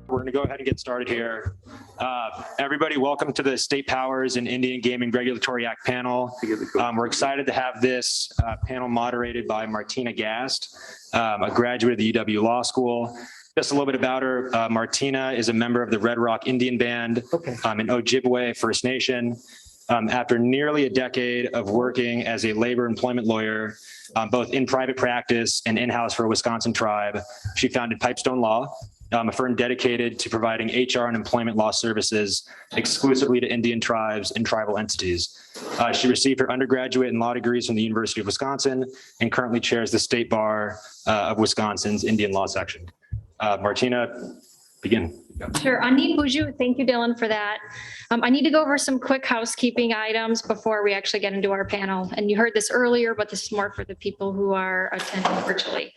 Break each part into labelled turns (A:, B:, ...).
A: We're going to go ahead and get started here. Everybody, welcome to the State Powers and Indian Gaming Regulatory Act panel. We're excited to have this panel moderated by Martina Gast, a graduate of the UW Law School. Just a little bit about her. Martina is a member of the Red Rock Indian Band in Ojibwe First Nation. After nearly a decade of working as a labor employment lawyer, both in private practice and in-house for a Wisconsin tribe, she founded Pipestone Law, a firm dedicated to providing HR and employment law services exclusively to Indian tribes and tribal entities. She received her undergraduate and law degrees from the University of Wisconsin and currently chairs the State Bar of Wisconsin's Indian Law section. Martina, begin.
B: Sure. Ani Buju, thank you, Dylan, for that. I need to go over some quick housekeeping items before we actually get into our panel. And you heard this earlier, but this is more for the people who are attending virtually.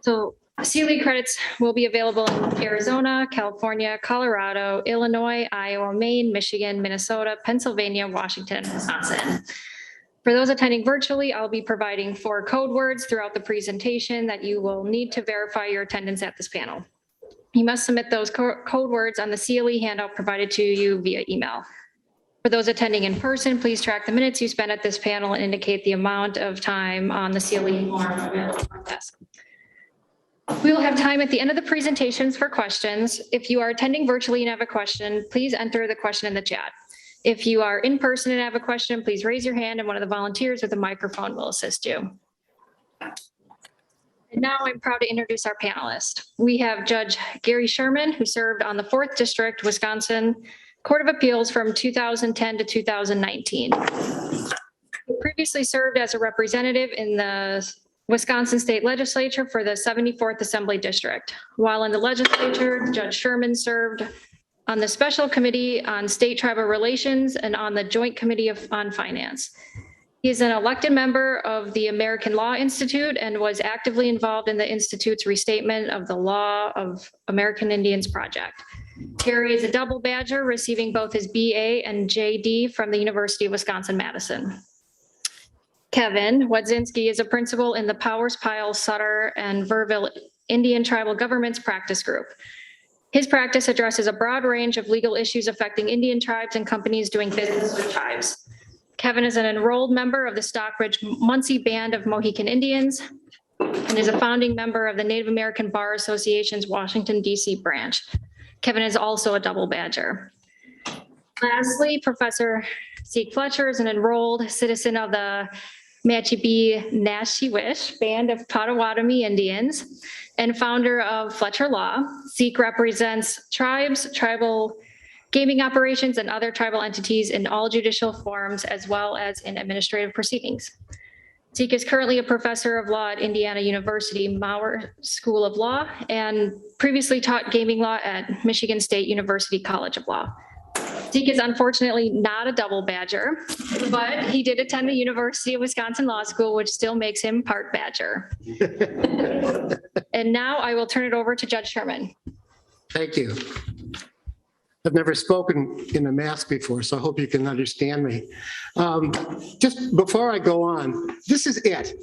B: So CLE credits will be available in Arizona, California, Colorado, Illinois, Iowa, Maine, Michigan, Minnesota, Pennsylvania, Washington, and Wisconsin. For those attending virtually, I'll be providing 4 code words throughout the presentation that you will need to verify your attendance at this panel. You must submit those code words on the CLE handout provided to you via email. For those attending in person, please track the minutes you spend at this panel and indicate the amount of time on the CLE form available on desk. We will have time at the end of the presentations for questions. If you are attending virtually and have a question, please enter the question in the chat. If you are in person and have a question, please raise your hand and one of the volunteers with a microphone will assist you. And now I'm proud to introduce our panelists. We have Judge Gary Sherman, who served on the 4th District, Wisconsin Court of Appeals from 2010 to 2019. He previously served as a representative in the Wisconsin State Legislature for the 74th Assembly District. While in the legislature, Judge Sherman served on the Special Committee on State Tribal Relations and on the Joint Committee on Finance. He is an elected member of the American Law Institute and was actively involved in the Institute's restatement of the Law of American Indians project. Gary is a double badger, receiving both his BA and JD from the University of Wisconsin-Madison. Kevin Wadzinski is a principal in the Powers, Pyles, Sutter, and Verville Indian Tribal Governments Practice Group. His practice addresses a broad range of legal issues affecting Indian tribes and companies doing business with tribes. Kevin is an enrolled member of the Stockbridge-Muncie Band of Mohican Indians and is a founding member of the Native American Bar Association's Washington, D.C. branch. Kevin is also a double badger. Lastly, Professor Zeke Fletcher is an enrolled citizen of the Matchibee-Nashiwish Band of Potawatomi Indians and founder of Fletcher Law. Zeke represents tribes, tribal gaming operations, and other tribal entities in all judicial forms, as well as in administrative proceedings. Zeke is currently a professor of law at Indiana University Maurer School of Law and previously taught gaming law at Michigan State University College of Law. Zeke is unfortunately not a double badger, but he did attend the University of Wisconsin Law School, which still makes him part badger. And now I will turn it over to Judge Sherman.
C: Thank you. I've never spoken in a mask before, so I hope you can understand me. Just before I go on, this is it.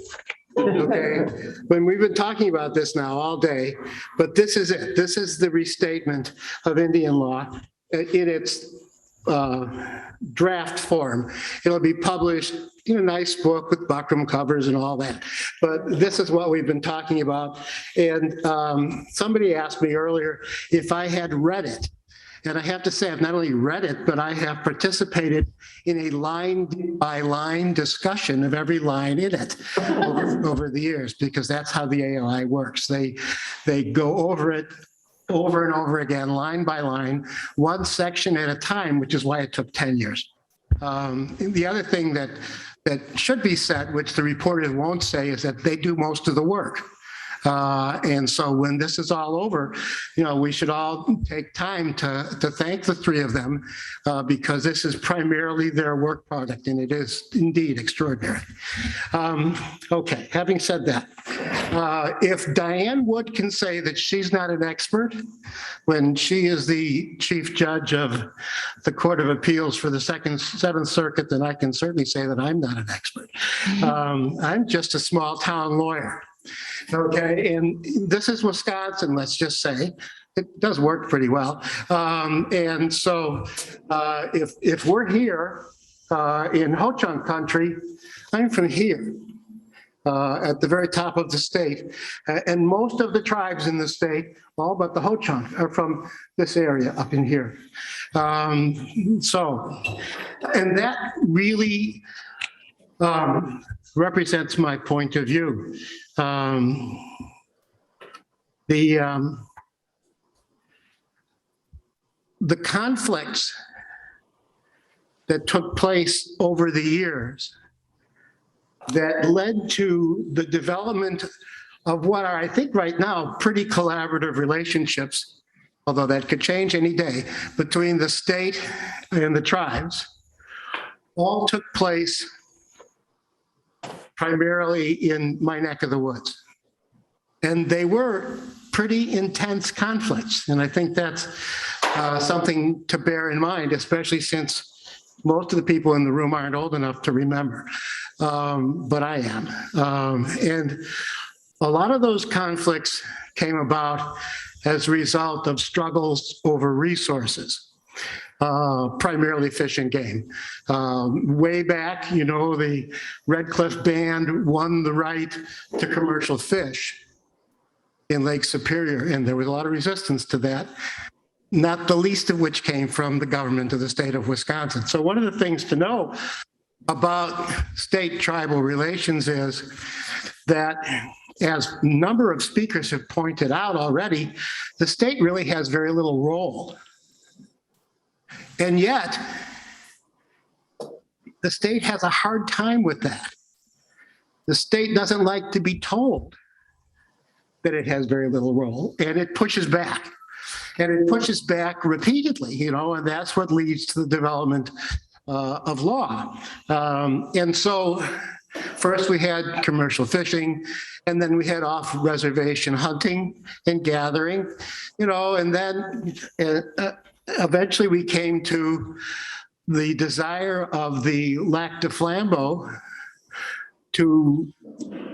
C: Okay, when we've been talking about this now all day, but this is it. This is the restatement of Indian law in its draft form. It'll be published in a nice book with buckram covers and all that. But this is what we've been talking about. And somebody asked me earlier if I had read it. And I have to say, I've not only read it, but I have participated in a line-by-line discussion of every line in it over the years, because that's how the ALI works. They go over it over and over again, line by line, one section at a time, which is why it took 10 years. The other thing that should be said, which the reporter won't say, is that they do most of the work. And so when this is all over, we should all take time to thank the 3 of them because this is primarily their work product, and it is indeed extraordinary. Okay, having said that, if Diane Wood can say that she's not an expert when she is the chief judge of the Court of Appeals for the Seventh Circuit, then I can certainly say that I'm not an expert. I'm just a small town lawyer. Okay, and this is Wisconsin, let's just say. it does work pretty well. And so if we're here in Ho-Chunk country, I'm from here at the very top of the state. And most of the tribes in the state, all but the Ho-Chunk, are from this area up in here. And that really represents my point of view. The conflicts that took place over the years that led to the development of what are, I think right now, pretty collaborative relationships, although that could change any day, between the state and the tribes, all took place primarily in my neck of the woods. And they were pretty intense conflicts. And I think that's something to bear in mind, especially since most of the people in the room aren't old enough to remember, but I am. And a lot of those conflicts came about as a result of struggles over resources, primarily fish and game. Way back, you know, the Red Cliff Band won the right to commercial fish in Lake Superior, and there was a lot of resistance to that, not the least of which came from the government of the state of Wisconsin. So one of the things to know about state-tribal relations is that, as a number of speakers have pointed out already, the state really has very little role. And yet, the state has a hard time with that. The state doesn't like to be told that it has very little role, and it pushes back. And it pushes back repeatedly, you know, and that's what leads to the development of law. And so first we had commercial fishing, and then we had off-reservation hunting and gathering, you know, and then eventually we came to the desire of the Lac de Flambeau to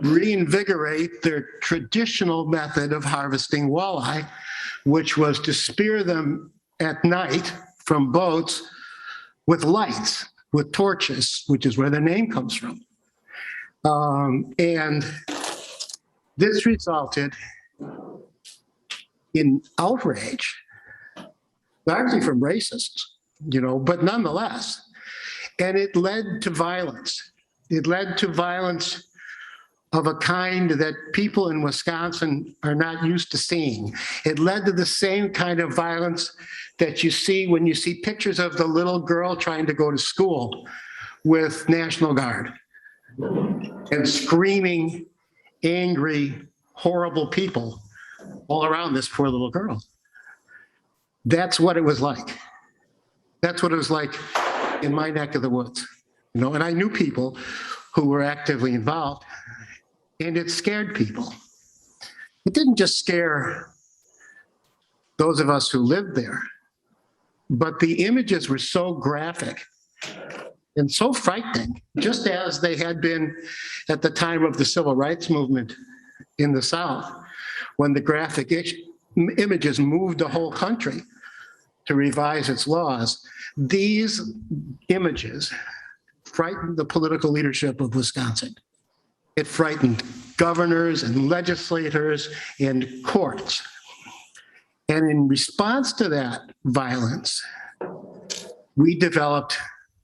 C: reinvigorate their traditional method of harvesting walleye, which was to spear them at night from boats with lights, with torches, which is where the name comes from. And this resulted in outrage, largely from racists, you know, but nonetheless. And it led to violence. It led to violence of a kind that people in Wisconsin are not used to seeing. It led to the same kind of violence that you see when you see pictures of the little girl trying to go to school with National Guard and screaming, angry, horrible people all around this poor little girl. That's what it was like. That's what it was like in my neck of the woods, you know, and I knew people who were actively involved, and it scared people. It didn't just scare those of us who lived there, but the images were so graphic and so frightening, just as they had been at the time of the civil rights movement in the South, when the graphic images moved the whole country to revise its laws. These images frightened the political leadership of Wisconsin. It frightened governors and legislators and courts. And in response to that violence, we developed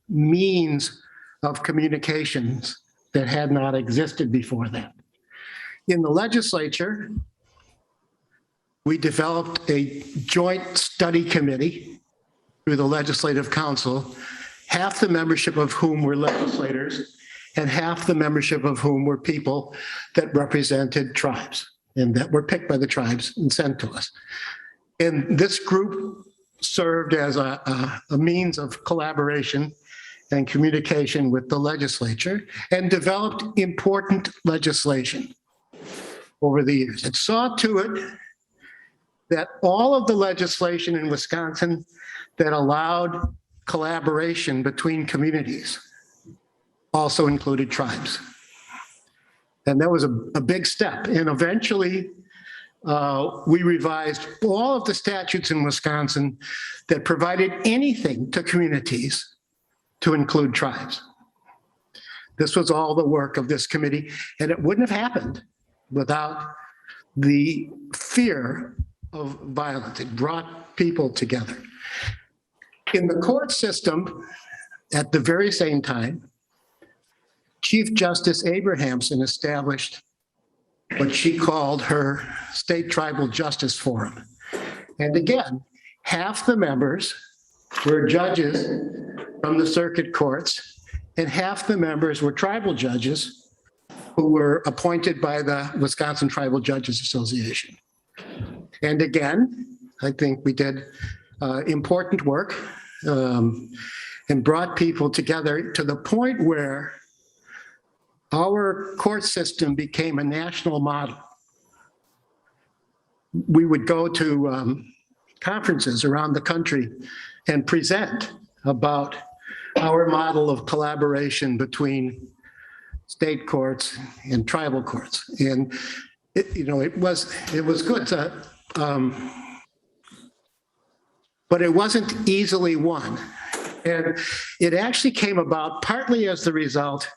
C: means of communications that had not existed before that. In the legislature, we developed a joint study committee through the Legislative Council, half the membership of whom were legislators and half the membership of whom were people that represented tribes and that were picked by the tribes and sent to us. And this group served as a means of collaboration and communication with the legislature and developed important legislation over the years. It saw to it that all of the legislation in Wisconsin that allowed collaboration between communities also included tribes. And that was a big step. And eventually, we revised all of the statutes in Wisconsin that provided anything to communities to include tribes. This was all the work of this committee, and it wouldn't have happened without the fear of violence. It brought people together. In the court system, at the very same time, Chief Justice Abrahamson established what she called her State Tribal Justice Forum. And again, half the members were judges from the circuit courts, and half the members were tribal judges who were appointed by the Wisconsin Tribal Judges Association. And again, I think we did important work and brought people together to the point where our court system became a national model. We would go to conferences around the country and present about our model of collaboration between state courts and tribal courts. And it was good to, but it wasn't easily won. And it actually came about partly as the result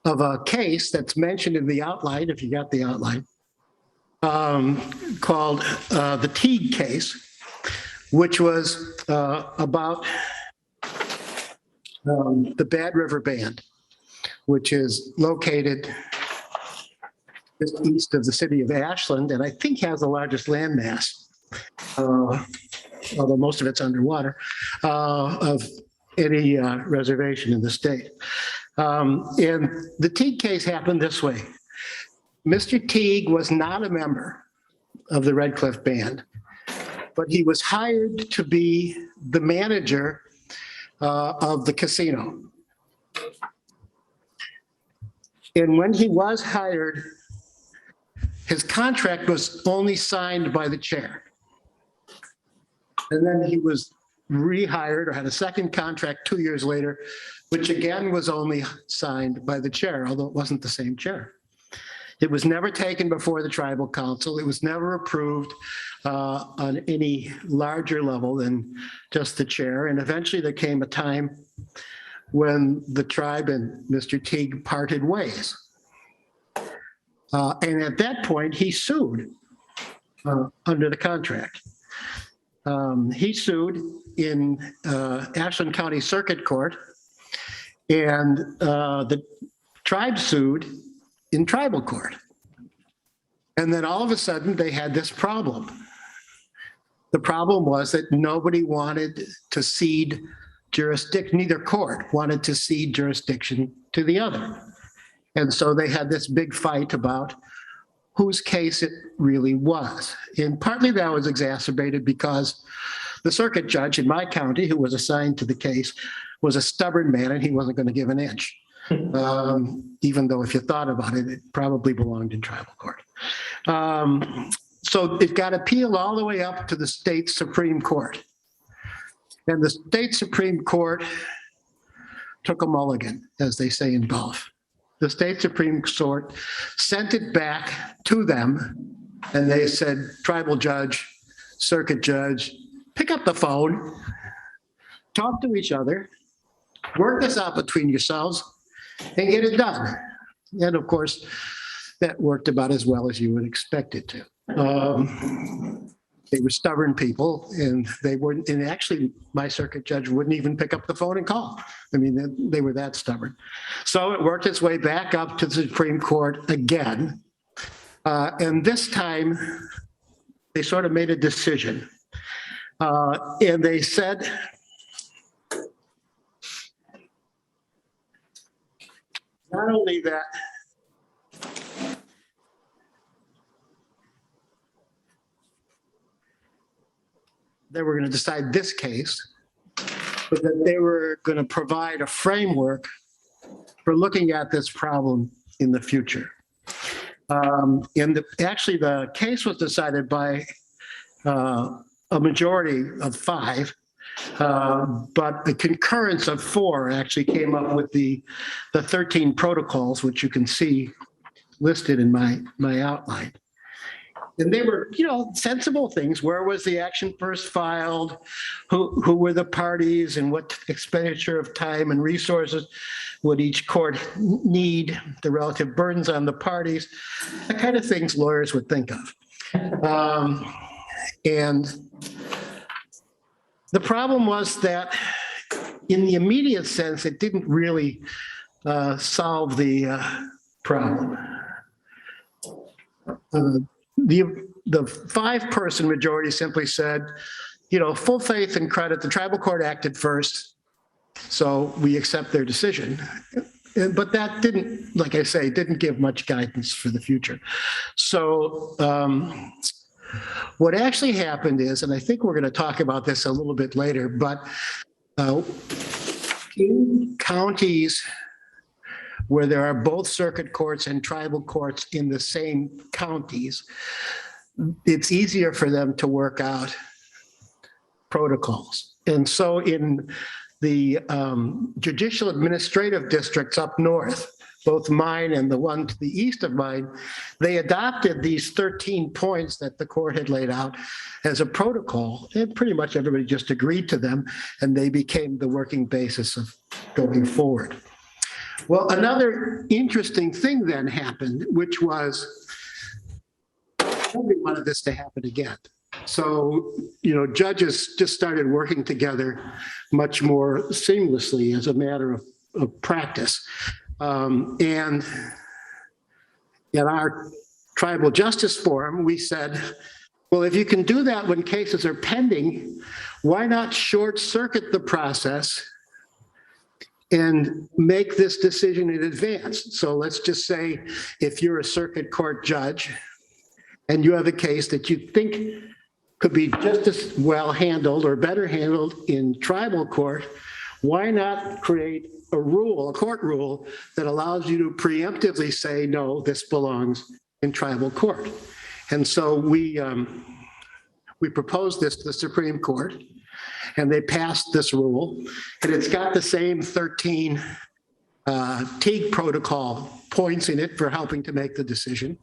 C: of a case that's mentioned in the outline, if you got the outline, called the Teague case, which was about the Bad River Band, which is located just east of the city of Ashland, and I think has the largest landmass, although most of it's underwater, of any reservation in the state. And the Teague case happened this way. Mr. Teague was not a member of the Red Cliff Band, but he was hired to be the manager of the casino. And when he was hired, his contract was only signed by the chair. And then he was rehired or had a second contract 2 years later, which again was only signed by the chair, although it wasn't the same chair. It was never taken before the tribal council. It was never approved on any larger level than just the chair. And eventually there came a time when the tribe and Mr. Teague parted ways. And at that point, he sued under the contract. He sued in Ashland County Circuit Court, and the tribe sued in tribal court. And then all of a sudden, they had this problem. The problem was that nobody wanted to cede jurisdiction, neither court wanted to cede jurisdiction to the other. And so they had this big fight about whose case it really was. And partly that was exacerbated because the circuit judge in my county, who was assigned to the case, was a stubborn man and he wasn't going to give an inch. Even though if you thought about it, it probably belonged in tribal court. So it got appealed all the way up to the state Supreme Court. And the state Supreme Court took a mulligan, as they say in golf. The state Supreme Court sent it back to them, and they said, tribal judge, circuit judge, pick up the phone, talk to each other, work this out between yourselves, and get it done. And of course, that worked about as well as you would expect it to. They were stubborn people, and they weren't, and actually my circuit judge wouldn't even pick up the phone and call. I mean, they were that stubborn. So it worked its way back up to the Supreme Court again. And this time they sort of made a decision. And they said, not only that, they were going to decide this case, but that they were going to provide a framework for looking at this problem in the future. Actually, the case was decided by a majority of 5, but the concurrence of 4 actually came up with the 13 protocols, which you can see listed in my outline. And they were, sensible things. Where was the action first filed? Who were the parties, and what expenditure of time and resources would each court need? The relative burdens on the parties, the kind of things lawyers would think of. And the problem was that in the immediate sense, it didn't really solve the problem. The five-person majority simply said, full faith and credit, the tribal court acted first, so we accept their decision. But that didn't, like I say, didn't give much guidance for the future. So what actually happened is, and I think we're going to talk about this a little bit later, but in counties where there are both circuit courts and tribal courts in the same counties, it's easier for them to work out protocols. And so in the judicial administrative districts up north, both mine and the one to the east of mine, they adopted these 13 points that the court had laid out as a protocol, and pretty much everybody just agreed to them, and they became the working basis of going forward. Well, another interesting thing then happened, which was nobody wanted this to happen again. So, judges just started working together much more seamlessly as a matter of practice. And in our Tribal Justice Forum, we said, well, if you can do that when cases are pending, why not short circuit the process and make this decision in advance? So let's just say if you're a circuit court judge and you have a case that you think could be just as well handled or better handled in tribal court, why not create a rule, a court rule that allows you to preemptively say, no, this belongs in tribal court? And so we proposed this to the Supreme Court, and they passed this rule, and it's got the same 13 Teague protocol points in it for helping to make the decision.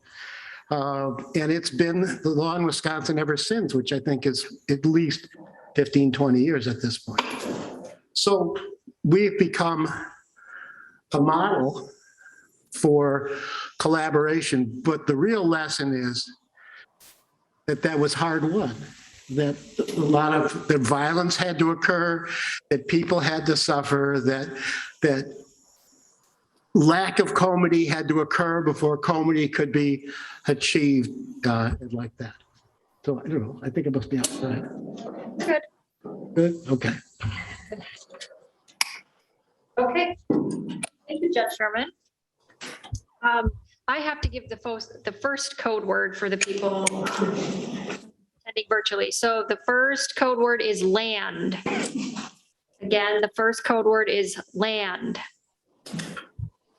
C: And it's been the law in Wisconsin ever since, which I think is at least 15, 20 years at this point. So we've become a model for collaboration, but the real lesson is that was hard won, that a lot of the violence had to occur, that people had to suffer, that lack of comity had to occur before comity could be achieved like that. So I don't know, I think it must be outside.
B: Good.
C: Good, okay.
B: Okay. Thank you, Judge Sherman. I have to give the first code word for the people attending virtually. So the first code word is land. Again, the first code word is land.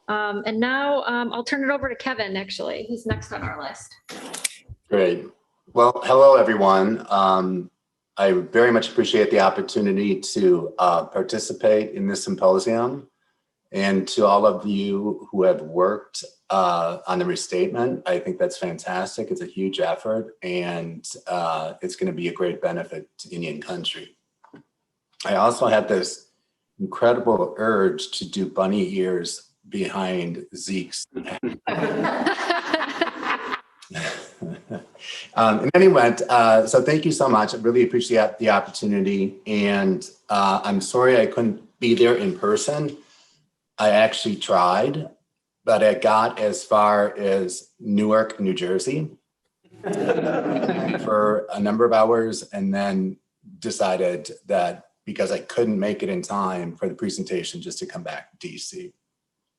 B: And now I'll turn it over to Kevin, actually. He's next on our list.
D: Great. Well, hello, everyone. I very much appreciate the opportunity to participate in this symposium. And to all of you who have worked on the restatement, I think that's fantastic. It's a huge effort, and it's going to be a great benefit to Indian country. I also had this incredible urge to do bunny ears behind Zeke's. In any event, so thank you so much. I really appreciate the opportunity, and I'm sorry I couldn't be there in person. I actually tried, but I got as far as Newark, New Jersey for a number of hours, and then decided that because I couldn't make it in time for the presentation, just to come back to DC.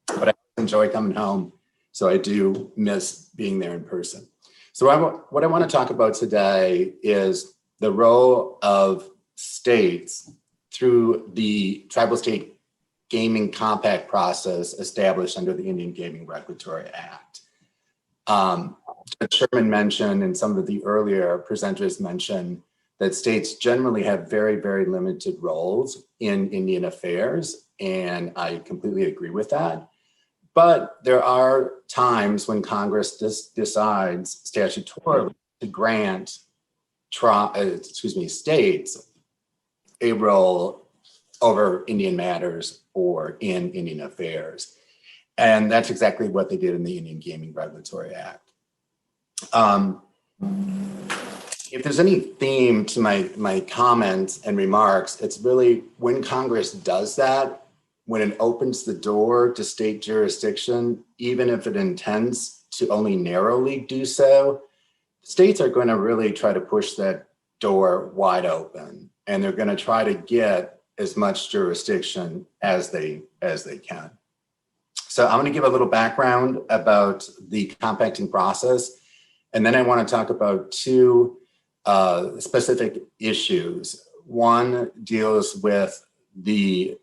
D: But I enjoy coming home, so I do miss being there in person. So what I want to talk about today is the role of states through the Tribal State Gaming Compact process established under the Indian Gaming Regulatory Act. Sherman mentioned, and some of the earlier presenters mentioned, that states generally have very, very limited roles in Indian affairs, and I completely agree with that. But there are times when Congress decides statutorily to grant states a role over Indian matters or in Indian affairs. And that's exactly what they did in the Indian Gaming Regulatory Act. If there's any theme to my comments and remarks, it's really when Congress does that, when it opens the door to state jurisdiction, even if it intends to only narrowly do so, states are going to really try to push that door wide open, and they're going to try to get as much jurisdiction as they can. So I'm going to give a little background about the compacting process, and then I want to talk about two specific issues. One deals with the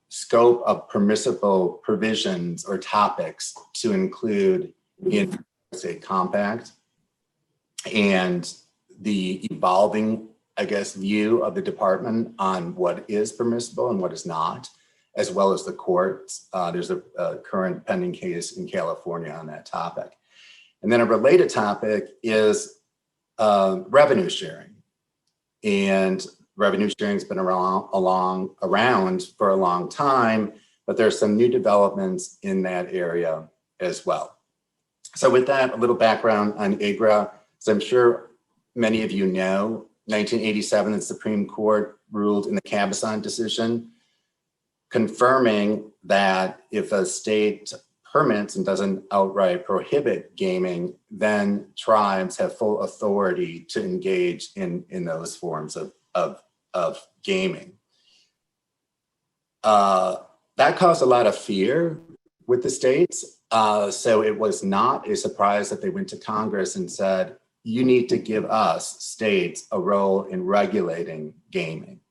D: scope of permissible provisions or topics to include in the state compact, and the evolving, I guess, view of the department on what is permissible and what is not, as well as the courts. There's a current pending case in California on that topic. And then a related topic is revenue sharing. And revenue sharing has been around for a long time, but there's some new developments in that area as well. So with that, a little background on IGRA. So I'm sure many of you know, 1987, the Supreme Court ruled in the Cabazon decision, confirming that if a state permits and doesn't outright prohibit gaming, then tribes have full authority to engage in those forms of gaming. That caused a lot of fear with the states. So it was not a surprise that they went to Congress and said, you need to give us, states, a role in regulating gaming.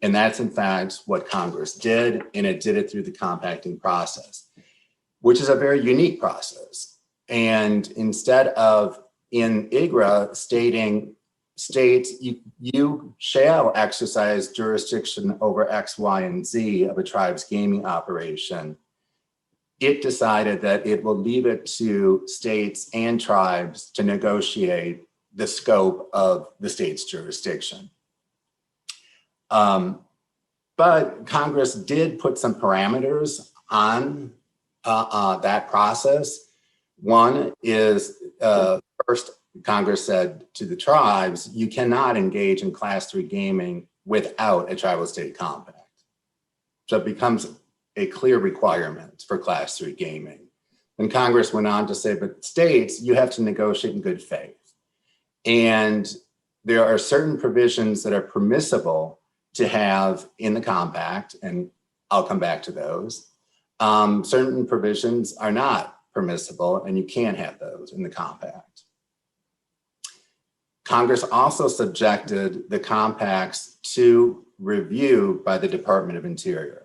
D: And that's in fact what Congress did, and it did it through the compacting process, which is a very unique process. And instead of in IGRA stating, states, you shall exercise jurisdiction over X, Y, and Z of a tribe's gaming operation, it decided that it will leave it to states and tribes to negotiate the scope of the state's jurisdiction. But Congress did put some parameters on that process. One is, first, Congress said to the tribes, you cannot engage in Class 3 gaming without a tribal state compact. So it becomes a clear requirement for Class 3 gaming. And Congress went on to say, but states, you have to negotiate in good faith. And there are certain provisions that are permissible to have in the compact, and I'll come back to those. Certain provisions are not permissible, and you can't have those in the compact. Congress also subjected the compacts to review by the Department of Interior,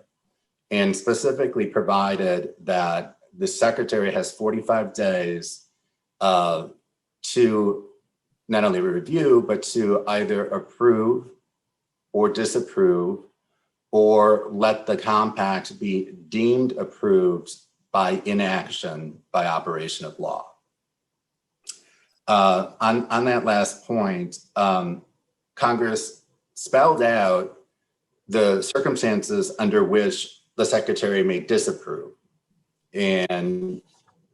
D: and specifically provided that the secretary has 45 days to not only review, but to either approve or disapprove, or let the compact be deemed approved by inaction by operation of law. On that last point, Congress spelled out the circumstances under which the secretary may disapprove. And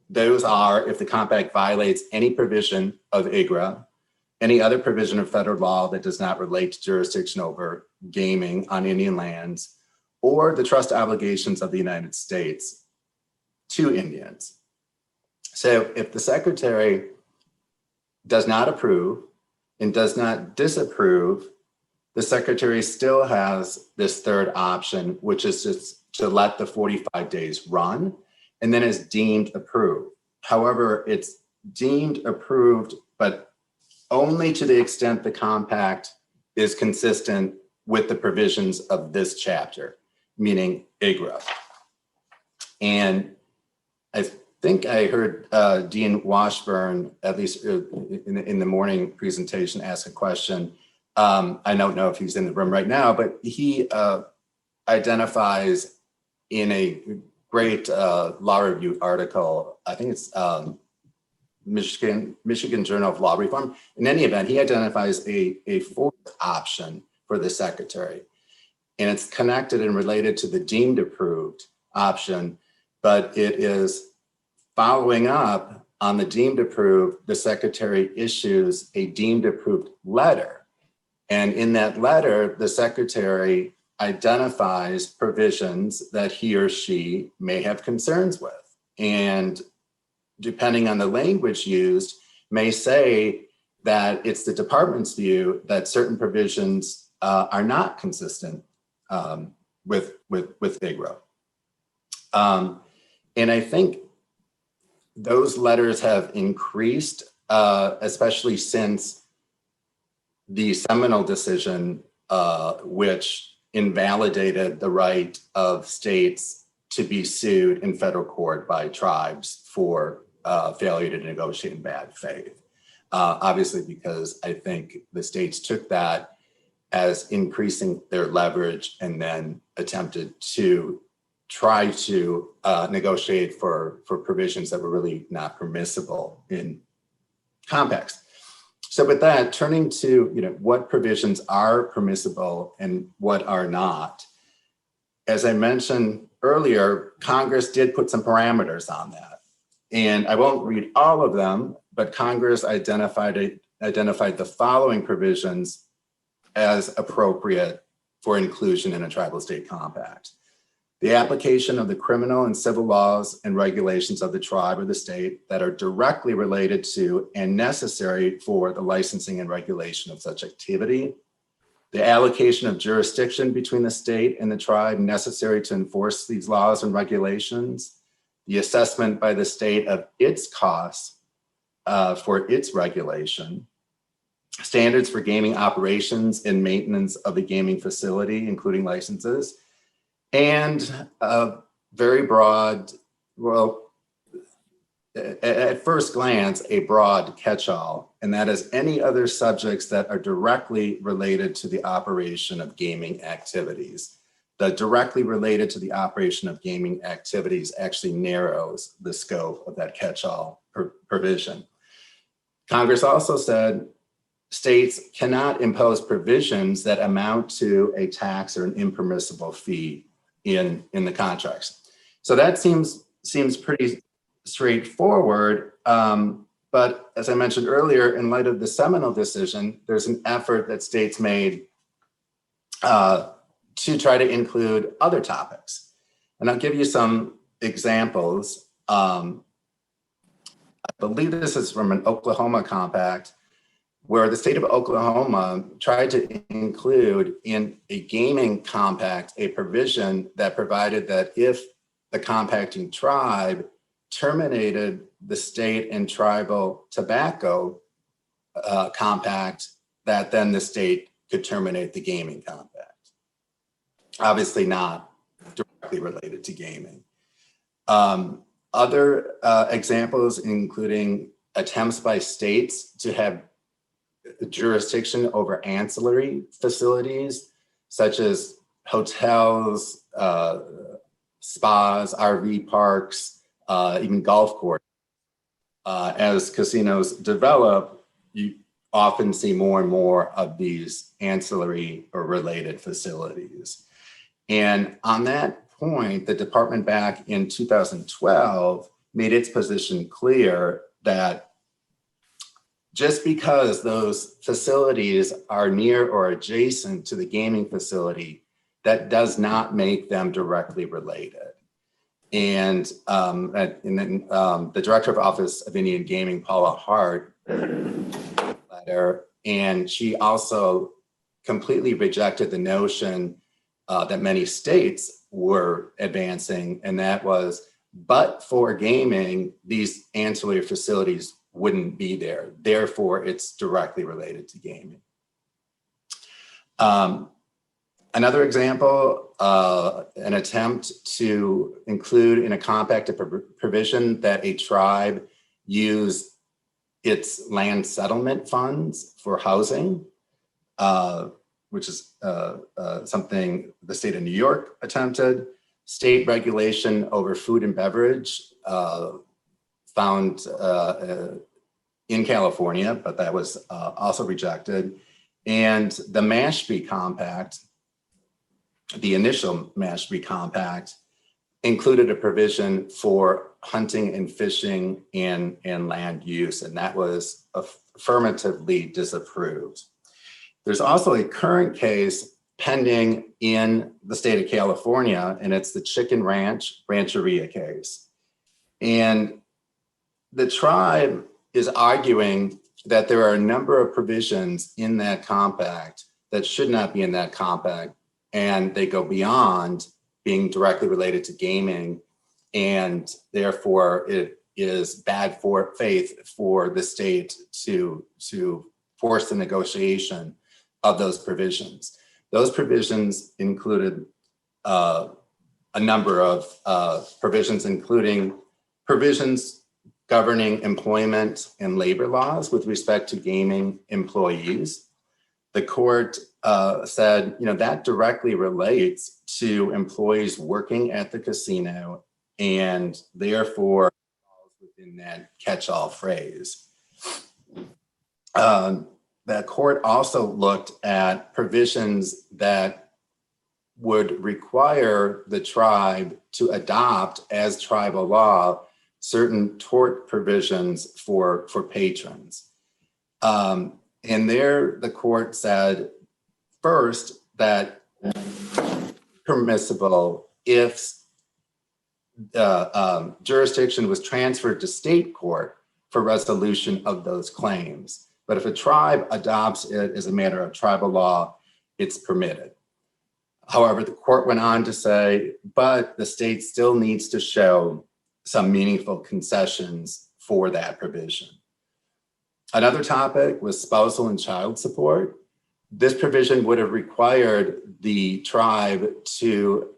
D: those are if the compact violates any provision of IGRA, any other provision of federal law that does not relate to jurisdiction over gaming on Indian lands, or the trust obligations of the United States to Indians. So if the secretary does not approve and does not disapprove, the secretary still has this third option, which is just to let the 45 days run, and then is deemed approved. However, it's deemed approved, but only to the extent the compact is consistent with the provisions of this chapter, meaning IGRA. And I think I heard Dean Washburn, at least in the morning presentation, ask a question. I don't know if he's in the room right now, but he identifies in a great law review article, I think it's Michigan Journal of Law Reform. In any event, he identifies a fourth option for the secretary. And it's connected and related to the deemed approved option, but it is following up on the deemed approved. The secretary issues a deemed approved letter. And in that letter, the secretary identifies provisions that he or she may have concerns with. And depending on the language used, may say that it's the department's view that certain provisions are not consistent with IGRA. And I think those letters have increased, especially since the seminal decision, which invalidated the right of states to be sued in federal court by tribes for failure to negotiate in bad faith. Obviously, because I think the states took that as increasing their leverage and then attempted to try to negotiate for provisions that were really not permissible in compacts. So with that, turning to what provisions are permissible and what are not, as I mentioned earlier, Congress did put some parameters on that. And I won't read all of them, but Congress identified the following provisions as appropriate for inclusion in a tribal state compact. The application of the criminal and civil laws and regulations of the tribe or the state that are directly related to and necessary for the licensing and regulation of such activity. The allocation of jurisdiction between the state and the tribe necessary to enforce these laws and regulations. The assessment by the state of its costs for its regulation. Standards for gaming operations and maintenance of the gaming facility, including licenses. And a very broad, well, at first glance, a broad catch-all, and that is any other subjects that are directly related to the operation of gaming activities. The directly related to the operation of gaming activities actually narrows the scope of that catch-all provision. Congress also said states cannot impose provisions that amount to a tax or an impermissible fee in the contracts. So that seems pretty straightforward. But as I mentioned earlier, in light of the seminal decision, there's an effort that states made to try to include other topics. And I'll give you some examples. I believe this is from an Oklahoma compact, where the state of Oklahoma tried to include in a gaming compact a provision that provided that if the compacting tribe terminated the state and tribal tobacco compact, that then the state could terminate the gaming compact. Obviously not directly related to gaming. Other examples including attempts by states to have jurisdiction over ancillary facilities, such as hotels, spas, RV parks, even golf courses. As casinos develop, you often see more and more of these ancillary or related facilities. And on that point, the department back in 2012 made its position clear that just because those facilities are near or adjacent to the gaming facility, that does not make them directly related. And the Director of Office of Indian Gaming, Paula Hart, letter, and she also completely rejected the notion that many states were advancing, and that was, but for gaming, these ancillary facilities wouldn't be there. Therefore, it's directly related to gaming. Another example, an attempt to include in a compact a provision that a tribe use its land settlement funds for housing, which is something the state of New York attempted. State regulation over food and beverage found in California, but that was also rejected. And the Mashpee Compact, the initial Mashpee Compact, included a provision for hunting and fishing and land use, and that was affirmatively disapproved. There's also a current case pending in the state of California, and it's the Chicken Ranch Rancheria case. And the tribe is arguing that there are a number of provisions in that compact that should not be in that compact, and they go beyond being directly related to gaming, and therefore it is bad for faith for the state to force the negotiation of those provisions. Those provisions included a number of provisions, including provisions governing employment and labor laws with respect to gaming employees. The court said, that directly relates to employees working at the casino, and therefore falls within that catch-all phrase. The court also looked at provisions that would require the tribe to adopt as tribal law certain tort provisions for patrons. And there the court said, first, that permissible if jurisdiction was transferred to state court for resolution of those claims. But if a tribe adopts it as a matter of tribal law, it's permitted. However, the court went on to say, but the state still needs to show some meaningful concessions for that provision. Another topic was spousal and child support. This provision would have required the tribe to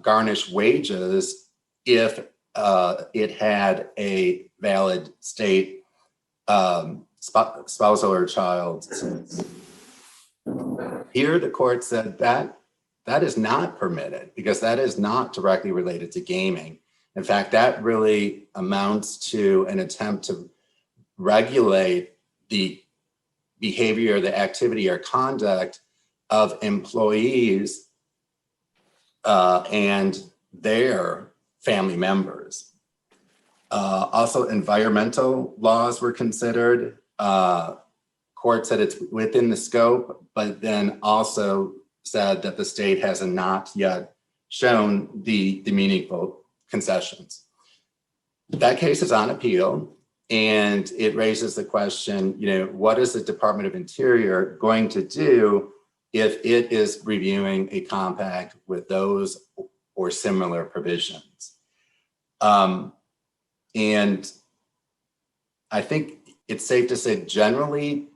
D: garnish wages if it had a valid state spousal or child. Here, the court said that is not permitted because that is not directly related to gaming. In fact, that really amounts to an attempt to regulate the behavior, the activity or conduct of employees and their family members. Also, environmental laws were considered. Court said it's within the scope, but then also said that the state has not yet shown the meaningful concessions. That case is on appeal, and it raises the question, what is the Department of Interior going to do if it is reviewing a compact with those or similar provisions? And I think it's safe to say generally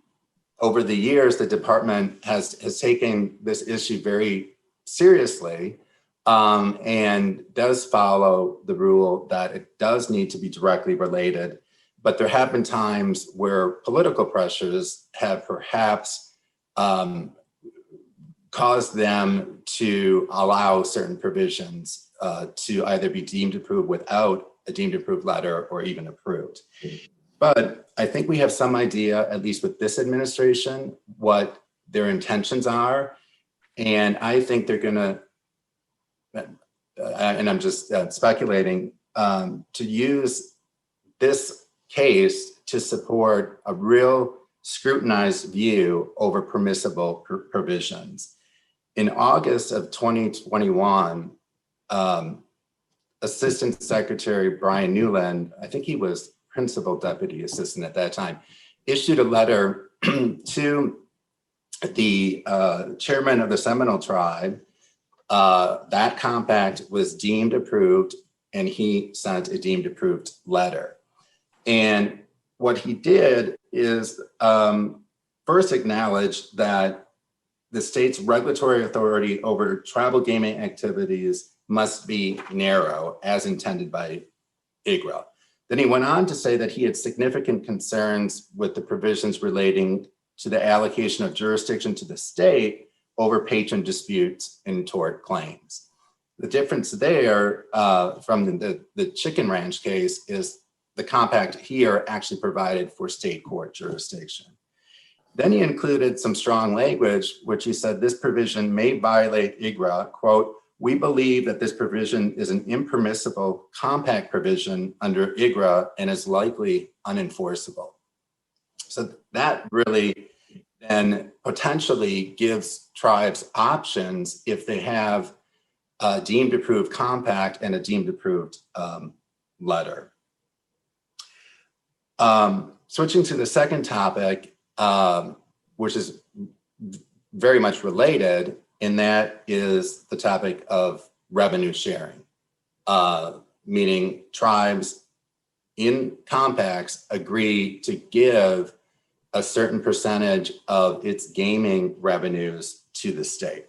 D: over the years, the department has taken this issue very seriously and does follow the rule that it does need to be directly related. But there have been times where political pressures have perhaps caused them to allow certain provisions to either be deemed approved without a deemed approved letter or even approved. But I think we have some idea, at least with this administration, what their intentions are. And I think they're gonna, and I'm just speculating, to use this case to support a real scrutinized view over permissible provisions. In August of 2021, Assistant Secretary Brian Newland, I think he was principal deputy assistant at that time, issued a letter to the chairman of the Seminole tribe. That compact was deemed approved, and he sent a deemed approved letter. And what he did is first acknowledge that the state's regulatory authority over tribal gaming activities must be narrow as intended by IGRA. Then he went on to say that he had significant concerns with the provisions relating to the allocation of jurisdiction to the state over patron disputes and tort claims. The difference there from the Chicken Ranch case is the compact here actually provided for state court jurisdiction. Then he included some strong language, which he said this provision may violate IGRA, quote, "We believe that this provision is an impermissible compact provision under IGRA and is likely unenforceable." So that really then potentially gives tribes options if they have a deemed approved compact and a deemed approved letter. Switching to the second topic, which is very much related, and that is the topic of revenue sharing, meaning tribes in compacts agree to give a certain percentage of its gaming revenues to the state.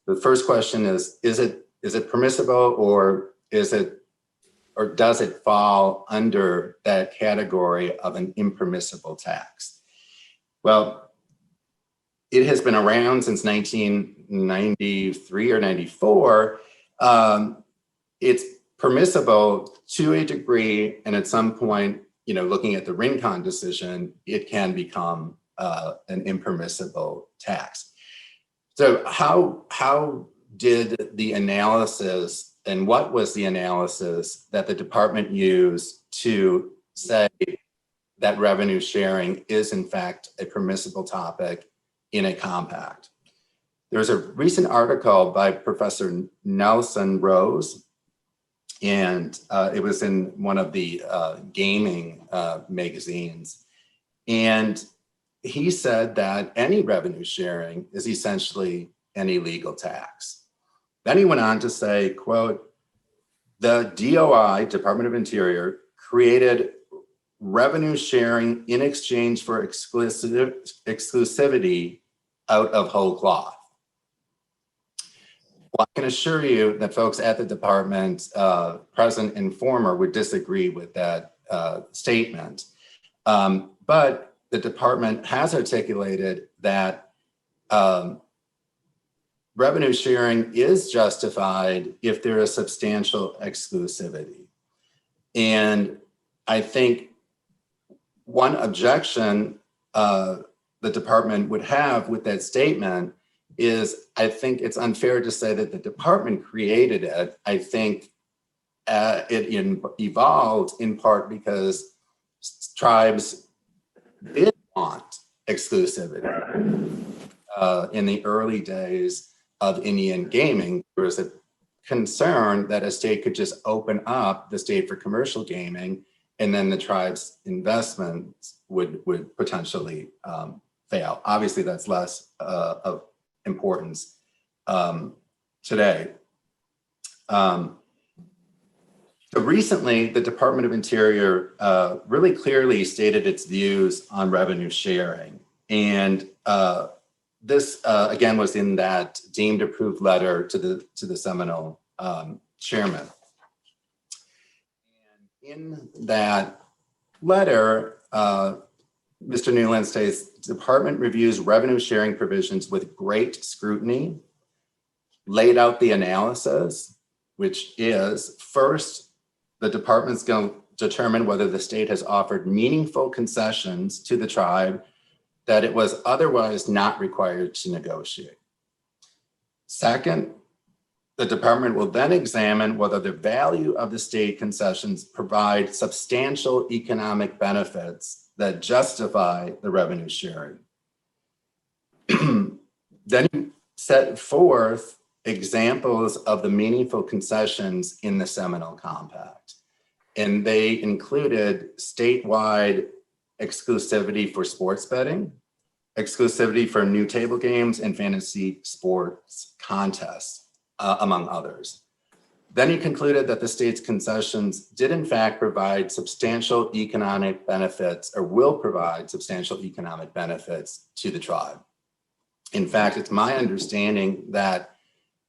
D: The first question is it permissible, or does it fall under that category of an impermissible tax? Well, it has been around since 1993 or 94. It's permissible to a degree, and at some point, looking at the Rincon decision, it can become an impermissible tax. So how did the analysis, and what was the analysis that the department used to say that revenue sharing is in fact a permissible topic in a compact? There's a recent article by Professor Nelson Rose, and it was in one of the gaming magazines. And he said that any revenue sharing is essentially an illegal tax. Then he went on to say, quote, "The DOI, Department of Interior, created revenue sharing in exchange for exclusivity out of whole cloth." Well, I can assure you that folks at the department, present and former, would disagree with that statement. But the department has articulated that revenue sharing is justified if there is substantial exclusivity. And I think one objection the department would have with that statement is, I think it's unfair to say that the department created it. I think it evolved in part because tribes did want exclusivity. In the early days of Indian gaming, there was a concern that a state could just open up the state for commercial gaming, and then the tribe's investments would potentially fail. Obviously, that's less of importance today. So recently, the Department of Interior really clearly stated its views on revenue sharing. And this, again, was in that deemed approved letter to the Seminole chairman. And in that letter, Mr. Newland states, "Department reviews revenue sharing provisions with great scrutiny, laid out the analysis, which is first, the department's going to determine whether the state has offered meaningful concessions to the tribe that it was otherwise not required to negotiate. Second, the department will then examine whether the value of the state concessions provide substantial economic benefits that justify the revenue sharing." Then he set forth examples of the meaningful concessions in the Seminole Compact. And they included statewide exclusivity for sports betting, exclusivity for new table games and fantasy sports contests, among others. Then he concluded that the state's concessions did in fact provide substantial economic benefits, or will provide substantial economic benefits to the tribe. In fact, it's my understanding that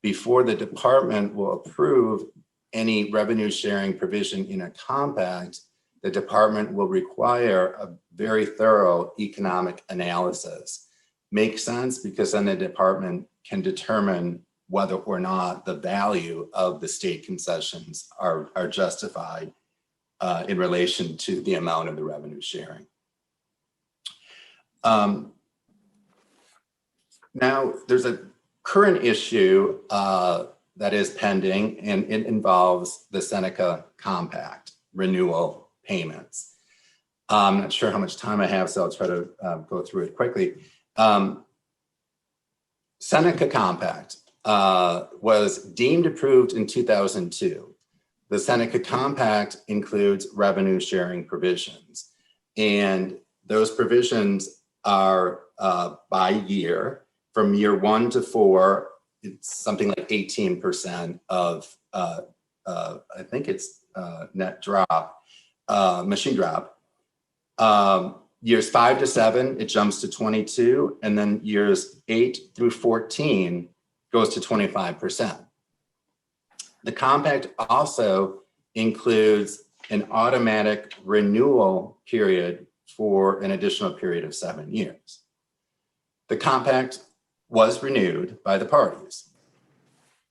D: before the department will approve any revenue sharing provision in a compact, the department will require a very thorough economic analysis. Makes sense, because then the department can determine whether or not the value of the state concessions are justified in relation to the amount of the revenue sharing. Now, there's a current issue that is pending, and it involves the Seneca Compact renewal payments. I'm not sure how much time I have, so I'll try to go through it quickly. Seneca Compact was deemed approved in 2002. The Seneca Compact includes revenue sharing provisions, and those provisions are by year. From year 1 to 4, it's something like 18% of, I think it's net drop, machine drop. Years 5 to 7, it jumps to 22, and then years 8 through 14 goes to 25%. The compact also includes an automatic renewal period for an additional period of 7 years. The compact was renewed by the parties.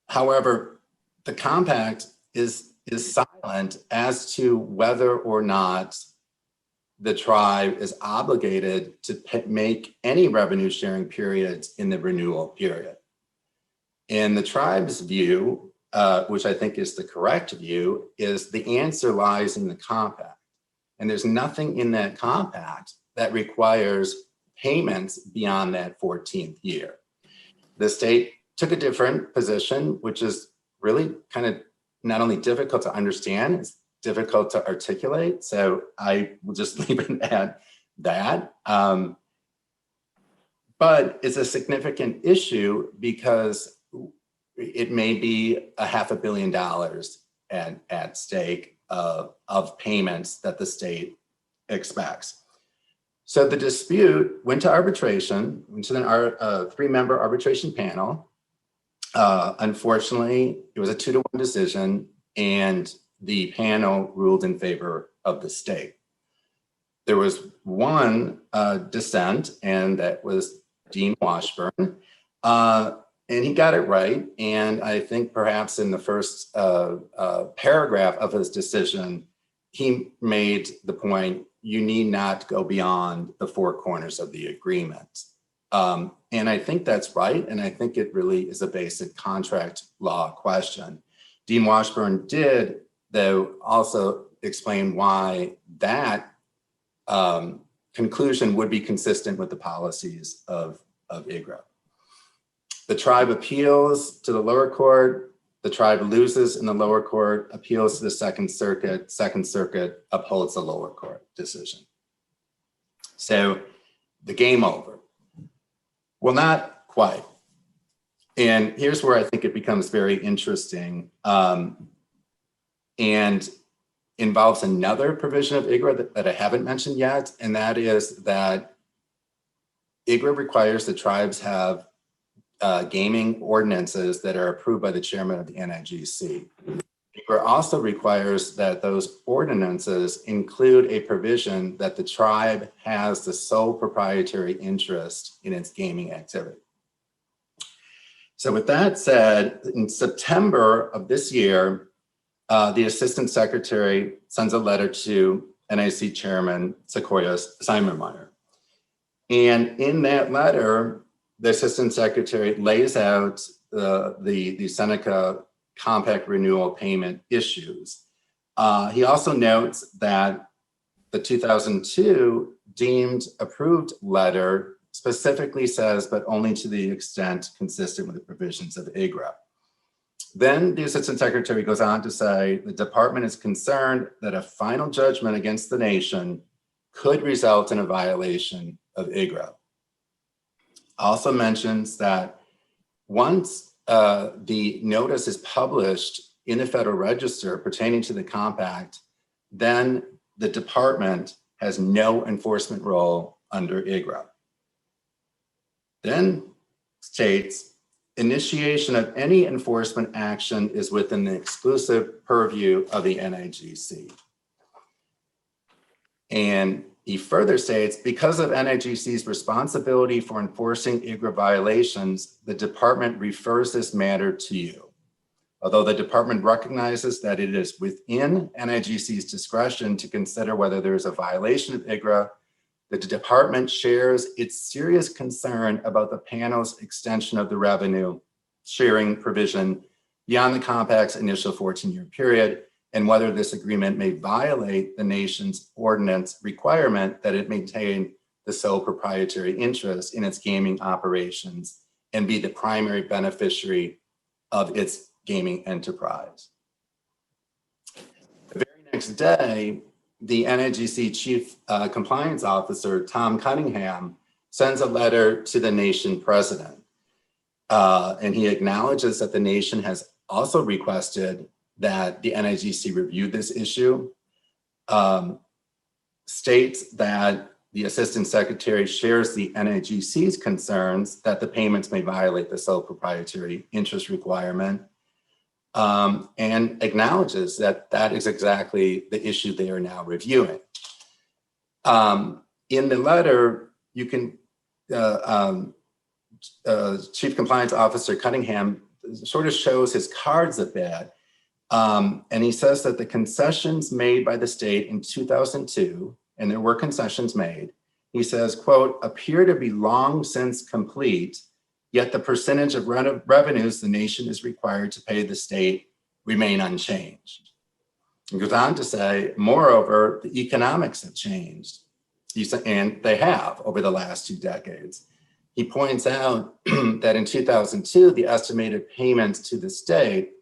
D: However, the compact is silent as to whether or not the tribe is obligated to make any revenue sharing periods in the renewal period. In the tribe's view, which I think is the correct view, is the answer lies in the compact. And there's nothing in that compact that requires payments beyond that 14th year. The state took a different position, which is really kind of not only difficult to understand, it's difficult to articulate. So I will just leave it at that. But it's a significant issue because it may be $500 million at stake of payments that the state expects. So the dispute went to arbitration, went to a 3-member arbitration panel. Unfortunately, it was a 2-1 decision, and the panel ruled in favor of the state. There was one dissent, and that was Dean Washburn, and he got it right. And I think perhaps in the first paragraph of his decision, he made the point, you need not go beyond the 4 corners of the agreement. And I think that's right. And I think it really is a basic contract law question. Dean Washburn did, though, also explain why that conclusion would be consistent with the policies of IGRA. The tribe appeals to the lower court. The tribe loses in the lower court, appeals to the Second Circuit. Second Circuit upholds the lower court decision. So the game over. Well, not quite. And here's where I think it becomes very interesting and involves another provision of IGRA that I haven't mentioned yet, and that is that IGRA requires the tribes have gaming ordinances that are approved by the chairman of the NIGC. IGRA also requires that those ordinances include a provision that the tribe has the sole proprietary interest in its gaming activity. So with that said, in September of this year, the Assistant Secretary sends a letter to NIC Chairman Sequoia Simonmeyer. And in that letter, the Assistant Secretary lays out the Seneca Compact renewal payment issues. He also notes that the 2002 deemed approved letter specifically says, but only to the extent consistent with the provisions of IGRA. Then the Assistant Secretary goes on to say, the department is concerned that a final judgment against the nation could result in a violation of IGRA. Also mentions that once the notice is published in the Federal Register pertaining to the compact, then the department has no enforcement role under IGRA. Then states, initiation of any enforcement action is within the exclusive purview of the NIGC. And he further states, because of NIGC's responsibility for enforcing IGRA violations, the department refers this matter to you. Although the department recognizes that it is within NIGC's discretion to consider whether there is a violation of IGRA, the department shares its serious concern about the panel's extension of the revenue sharing provision beyond the compact's initial 14-year period, and whether this agreement may violate the nation's ordinance requirement that it maintain the sole proprietary interest in its gaming operations and be the primary beneficiary of its gaming enterprise. The very next day, the NIGC Chief Compliance Officer, Tom Cunningham, sends a letter to the nation president. And he acknowledges that the nation has also requested that the NIGC review this issue, states that the Assistant Secretary shares the NIGC's concerns that the payments may violate the sole proprietary interest requirement, and acknowledges that that is exactly the issue they are now reviewing. In the letter, you can, Chief Compliance Officer Cunningham sort of shows his cards a bit. And he says that the concessions made by the state in 2002, and there were concessions made, he says, quote, appear to be long since complete, yet the percentage of revenues the nation is required to pay the state remain unchanged. He goes on to say, moreover, the economics have changed, and they have over the last 2 decades. He points out that in 2002, the estimated payments to the state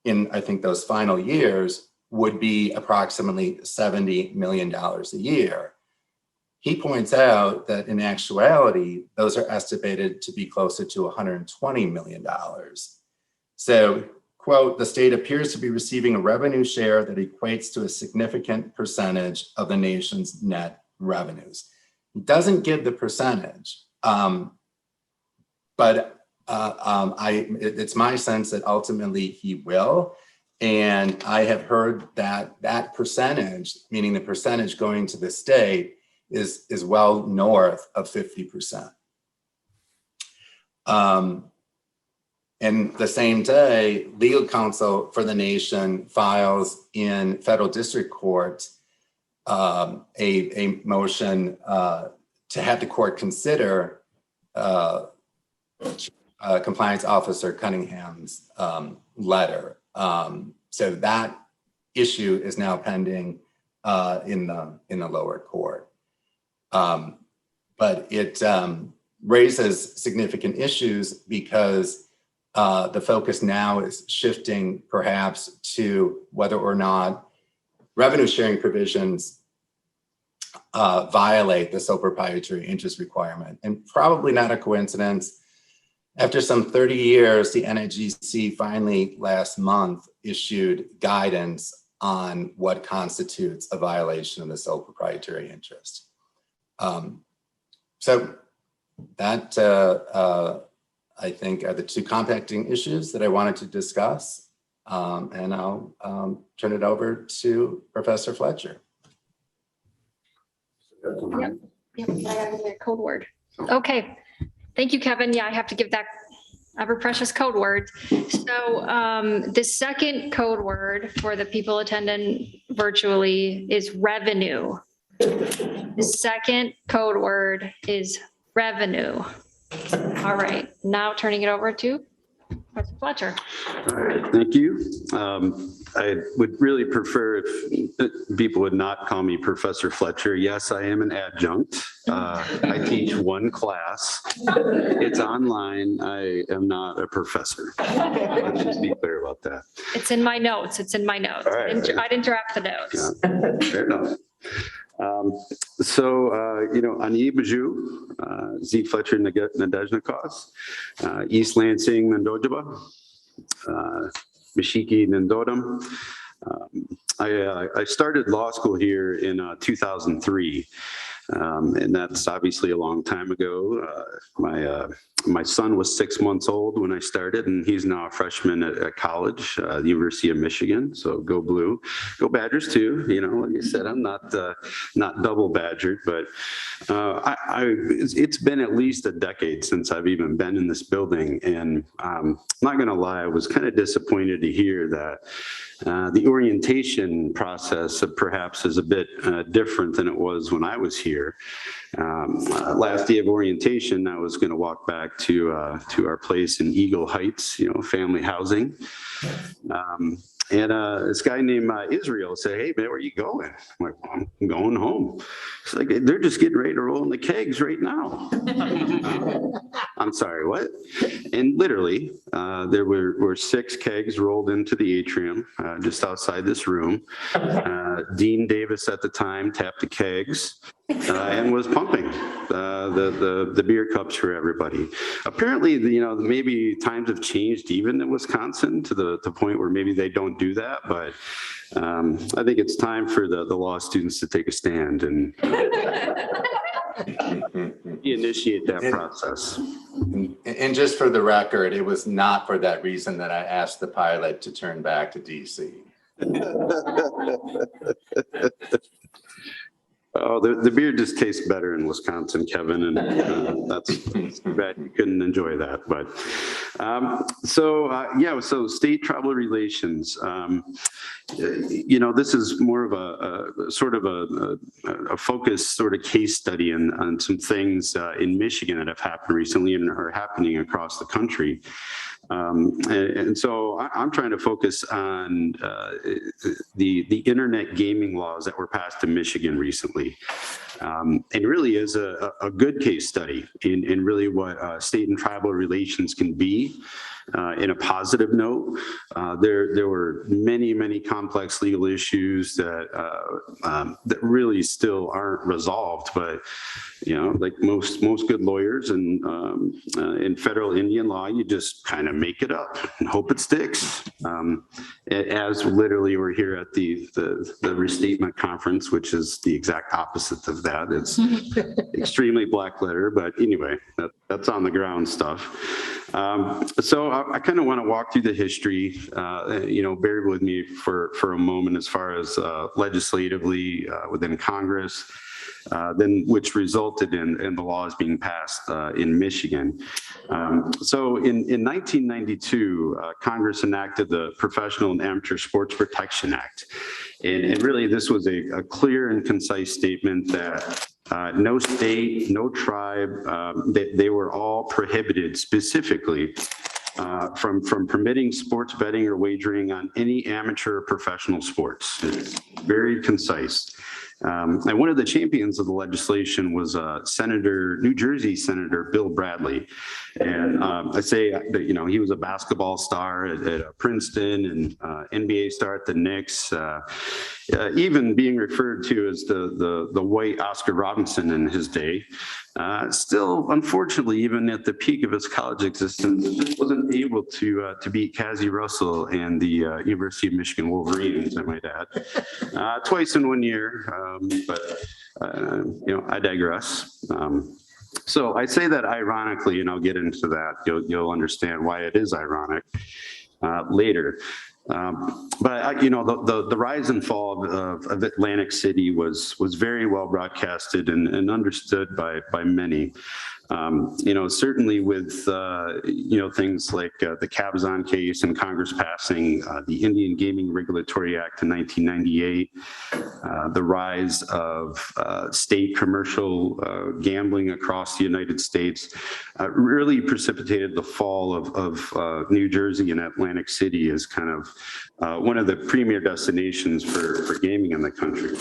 D: in, I think, those final years would be approximately $70 million a year. He points out that in actuality, those are estimated to be closer to $120 million. So, quote, the state appears to be receiving a revenue share that equates to a significant percentage of the nation's net revenues. He doesn't give the percentage, but it's my sense that ultimately he will. And I have heard that that percentage, meaning the percentage going to the state, is well north of 50%. And the same day, legal counsel for the nation files in federal district court a motion to have the court consider Compliance Officer Cunningham's letter. So that issue is now pending in the lower court. But it raises significant issues because the focus now is shifting perhaps to whether or not revenue sharing provisions violate the sole proprietary interest requirement. And probably not a coincidence. After some 30 years, the NIGC finally last month issued guidance on what constitutes a violation of the sole proprietary interest. So that, I think, are the 2 compacting issues that I wanted to discuss. And I'll turn it over to Professor Fletcher.
B: Yep, I gotta give you a code word. Okay, thank you, Kevin. Yeah, I have to give that ever precious code word. So the second code word for the people attending virtually is revenue. The second code word is revenue. All right, now turning it over to Professor Fletcher.
E: All right, thank you. I would really prefer if people would not call me Professor Fletcher. Yes, I am an adjunct. I teach 1 class. It's online. I am not a professor. Let's just be clear about that.
B: It's in my notes. It's in my notes.
E: All right.
B: I didn't draft the notes.
E: Yeah, fair enough. Ani Baju, Zeke Fletcher Nadezhnikov, East Lansing Nandojaba, Mashiki Nandodam. I started law school here in 2003, and that's obviously a long time ago. My My son was 6 months old when I started, and he's now a freshman at college, the University of Michigan. So go Blue, go Badgers too. You know, like I said, I'm not double badgered, but it's been at least a decade since I've even been in this building, and I'm not going to lie, I was kind of disappointed to hear that the orientation process perhaps is a bit different than it was when I was here. Last day of orientation, I was going to walk back to our place in Eagle Heights, you know, family housing. And this guy named Israel said, "Hey, man, where are you going?" I'm like, "I'm going home." It's like, "They're just getting ready to roll in the kegs right now." I'm sorry, what? And literally, there were 6 kegs rolled into the atrium just outside this room. Dean Davis at the time tapped the kegs and was pumping the beer cups for everybody. Apparently, you know, maybe times have changed even in Wisconsin to the point where maybe they don't do that, but I think it's time for the law students to take a stand and initiate that process.
D: And just for the record, it was not for that reason that I asked the pilot to turn back to DC.
E: Oh, the beer just tastes better in Wisconsin, Kevin, and that's too bad you couldn't enjoy that. But so state tribal relations. You know, this is more of a sort of a focused sort of case study on some things in Michigan that have happened recently and are happening across the country. And so I'm trying to focus on the internet gaming laws that were passed in Michigan recently. And really is a good case study in really what state and tribal relations can be. In a positive note, there were many complex legal issues that really still aren't resolved. But you know, like most good lawyers and in federal Indian law, you just kind of make it up and hope it sticks. As literally we're here at the Restatement conference, which is the exact opposite of that. It's extremely black letter, but anyway, that's on the ground stuff. So I kind of want to walk through the history, you know, bear with me for a moment as far as legislatively within Congress, then which resulted in the laws being passed in Michigan. So in 1992, Congress enacted the Professional and Amateur Sports Protection Act. And really, this was a clear and concise statement that no state, no tribe, they were all prohibited specifically from permitting sports betting or wagering on any amateur or professional sports. It's very concise. And one of the champions of the legislation was New Jersey Senator Bill Bradley. And I say that, you know, he was a basketball star at Princeton and NBA star at the Knicks, even being referred to as the white Oscar Robinson in his day. Still, unfortunately, even at the peak of his college existence, just wasn't able to beat Cassie Russell and the University of Michigan Wolverines, I might add, twice in 1 year. But you know, I digress. So I say that ironically, and I'll get into that. You'll understand why it is ironic later. But you know, the rise and fall of Atlantic City was very well broadcasted and understood by many. You know, certainly with you know, things like the Cabazon case and Congress passing the Indian Gaming Regulatory Act in 1998, the rise of state commercial gambling across the United States really precipitated the fall of New Jersey and Atlantic City as kind of one of the premier destinations for gaming in the country.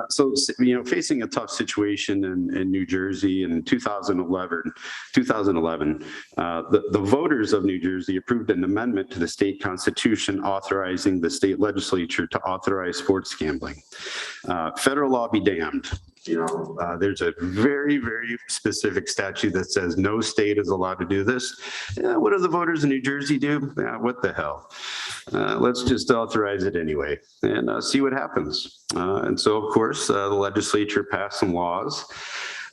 E: So, you know, facing a tough situation in New Jersey in 2011, the voters of New Jersey approved an amendment to the state constitution authorizing the state legislature to authorize sports gambling. Federal law be damned. You know, there's a very specific statute that says no state is allowed to do this. What do the voters in New Jersey do? What the hell? Let's just authorize it anyway and see what happens. And so, of course, the legislature passed some laws.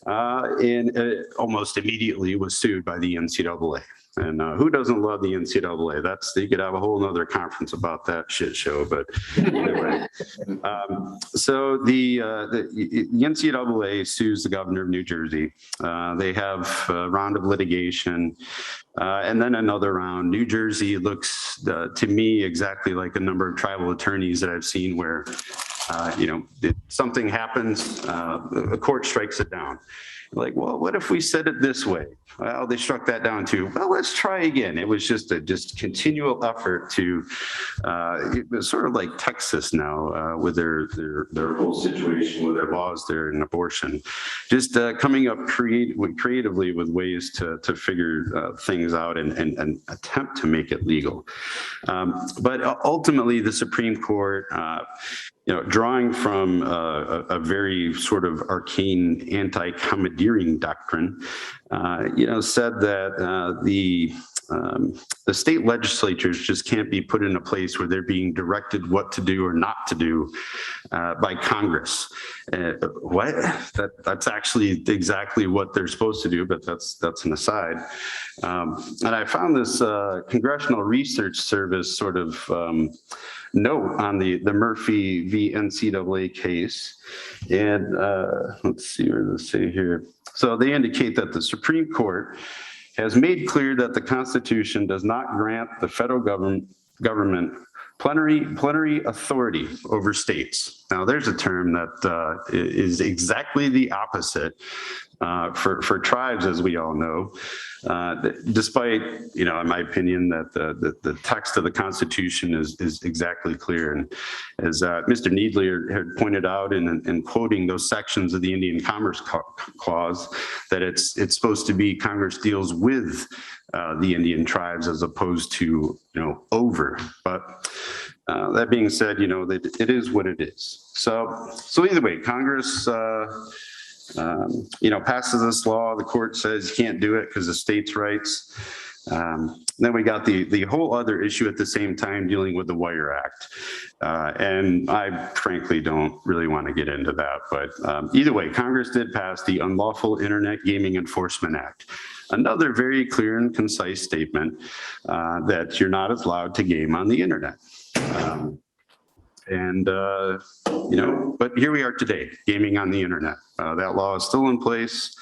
E: and almost immediately was sued by the NCAA. And who doesn't love the NCAA? You could have a whole nother conference about that shit show, but anyway. So the NCAA sues the governor of New Jersey. They have a round of litigation, and then another round. New Jersey looks to me exactly like a number of tribal attorneys that I've seen where, something happens, a court strikes it down. Like, well, what if we said it this way? Well, they struck that down too. Well, let's try again. It was just a continual effort to, it was sort of like Texas now with their whole situation with their laws there in abortion, just coming up creatively with ways to figure things out and attempt to make it legal. But ultimately, the Supreme Court, drawing from a very sort of arcane anti-commandeering doctrine, said that the state legislatures just can't be put in a place where they're being directed what to do or not to do by Congress. What? That's actually exactly what they're supposed to do, but that's an aside. And I found this Congressional Research Service sort of note on the Murphy v. NCAA case. And let's see what they say here. So they indicate that the Supreme Court has made clear that the Constitution does not grant the federal government plenary authority over states. Now, there's a term that is exactly the opposite for tribes, as we all know. Despite, in my opinion, that the text of the Constitution is exactly clear. And as Mr. Needler had pointed out in quoting those sections of the Indian Commerce Clause, that it's supposed to be Congress deals with the Indian tribes as opposed to, over. But that being said, it is what it is. So either way, Congress passes this law. The court says you can't do it because of states' rights. Then we got the whole other issue at the same time dealing with the Wire Act. And I frankly don't really want to get into that. But either way, Congress did pass the Unlawful Internet Gaming Enforcement Act. Another very clear and concise statement that you're not allowed to game on the internet. But here we are today, gaming on the internet. That law is still in place.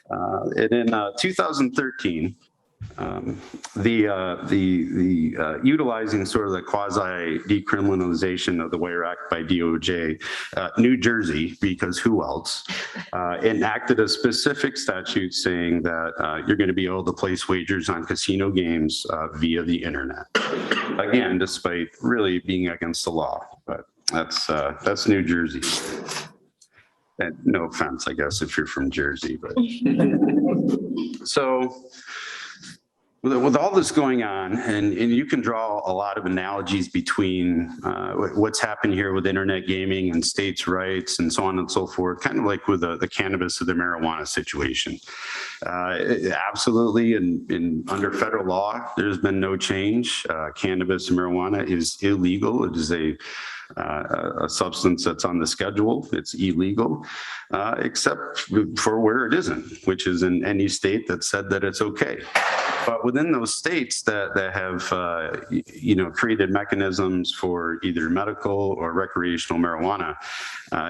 E: And in 2013, utilizing sort of the quasi decriminalization of the Wire Act by DOJ, New Jersey, because who else, enacted a specific statute saying that you're going to be able to place wagers on casino games via the internet. Again, despite really being against the law, but that's New Jersey. And no offense, I guess, if you're from Jersey, but so. With all this going on, and you can draw a lot of analogies between what's happened here with internet gaming and states' rights and so on and so forth, kind of like with the cannabis or the marijuana situation. Absolutely, under federal law, there's been no change. Cannabis and marijuana is illegal. It is a substance that's on the schedule. It's illegal, except for where it isn't, which is in any state that said that it's okay. But within those states that have, created mechanisms for either medical or recreational marijuana,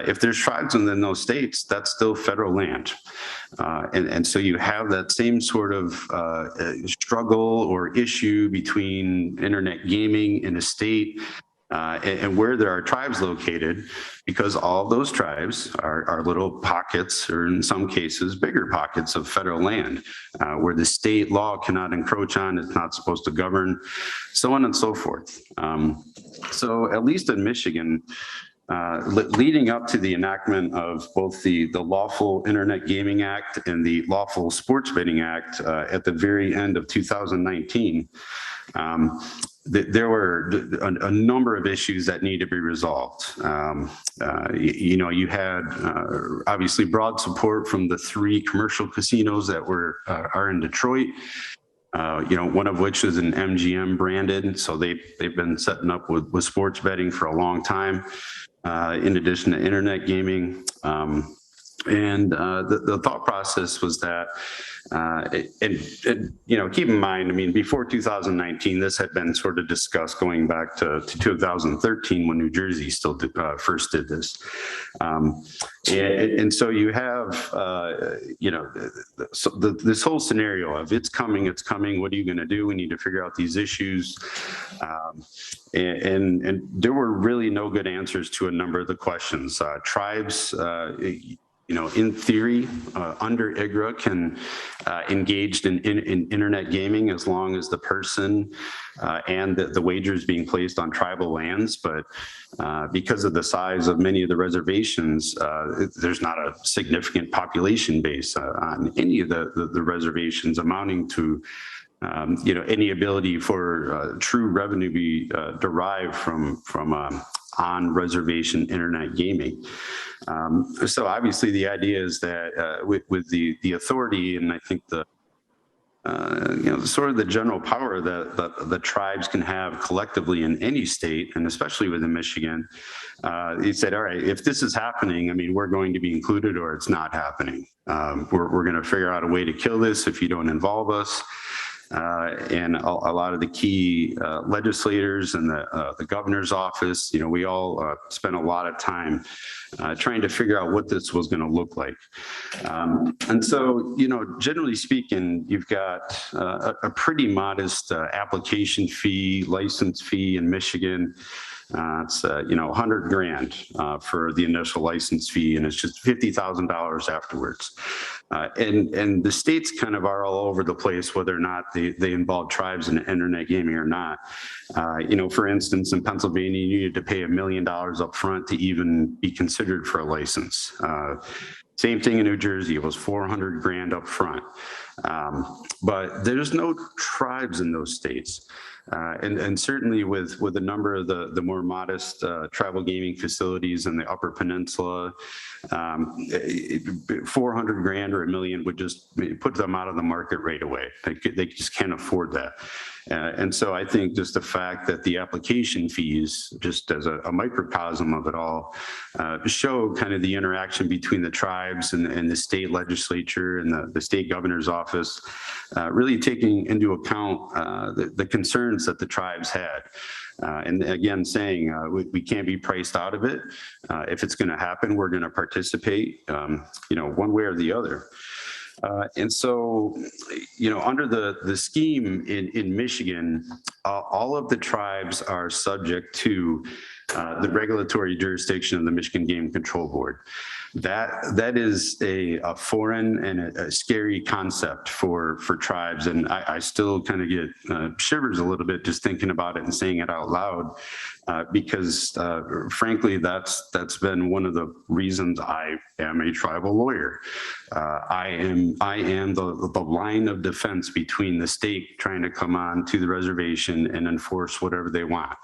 E: if there's tribes within those states, that's still federal land. And so you have that same sort of struggle or issue between internet gaming in a state and where there are tribes located, because all of those tribes are little pockets, or in some cases, bigger pockets of federal land where the state law cannot encroach on, it's not supposed to govern, so on and so forth. So at least in Michigan, leading up to the enactment of both the Lawful Internet Gaming Act and the Lawful Sports Betting Act at the very end of 2019, there were a number of issues that need to be resolved. You had obviously broad support from the 3 commercial casinos that are in Detroit. One of which is an MGM branded, so they've been setting up with sports betting for a long time. In addition to internet gaming, And the thought process was that, keep in mind, I mean, before 2019, this had been sort of discussed going back to 2013 when New Jersey still first did this. And so you have, this whole scenario of it's coming, what are you going to do? We need to figure out these issues. And there were really no good answers to a number of the questions. Tribes, in theory, under IGRA can engage in internet gaming as long as the person and the wagers being placed on tribal lands. But because of the size of many of the reservations, there's not a significant population base on any of the reservations amounting to any ability for true revenue be derived from on-reservation internet gaming. So obviously the idea is that with the authority, and I think sort of the general power that the tribes can have collectively in any state, and especially within Michigan, he said, all right, if this is happening, I mean, we're going to be included or it's not happening. We're going to figure out a way to kill this if you don't involve us. And a lot of the key legislators and the governor's office, we all spent a lot of time trying to figure out what this was going to look like. And so, generally speaking, you've got a pretty modest application fee, license fee in Michigan. It's $100,000 for the initial license fee, and it's just $50,000 afterwards. And the states kind of are all over the place whether or not they involve tribes in internet gaming or not. For instance, in Pennsylvania, you needed to pay $1 million up front to even be considered for a license. Same thing in New Jersey, it was $400,000 up front. But there's no tribes in those states. And certainly with a number of the more modest tribal gaming facilities in the Upper Peninsula, $400,000 or $1 million would just put them out of the market right away. They just can't afford that. And so I think just the fact that the application fees, just as a microcosm of it all, show kind of the interaction between the tribes and the state legislature and the state governor's office, really taking into account the concerns that the tribes had. And again, saying we can't be priced out of it. If it's going to happen, we're going to participate, one way or the other. And so, under the scheme in Michigan, all of the tribes are subject to the regulatory jurisdiction of the Michigan Game Control Board. That is a foreign and a scary concept for tribes, and I still kind of get shivers a little bit just thinking about it and saying it out loud, because frankly, that's been one of the reasons I am a tribal lawyer. I am the line of defense between the state trying to come on to the reservation and enforce whatever they want.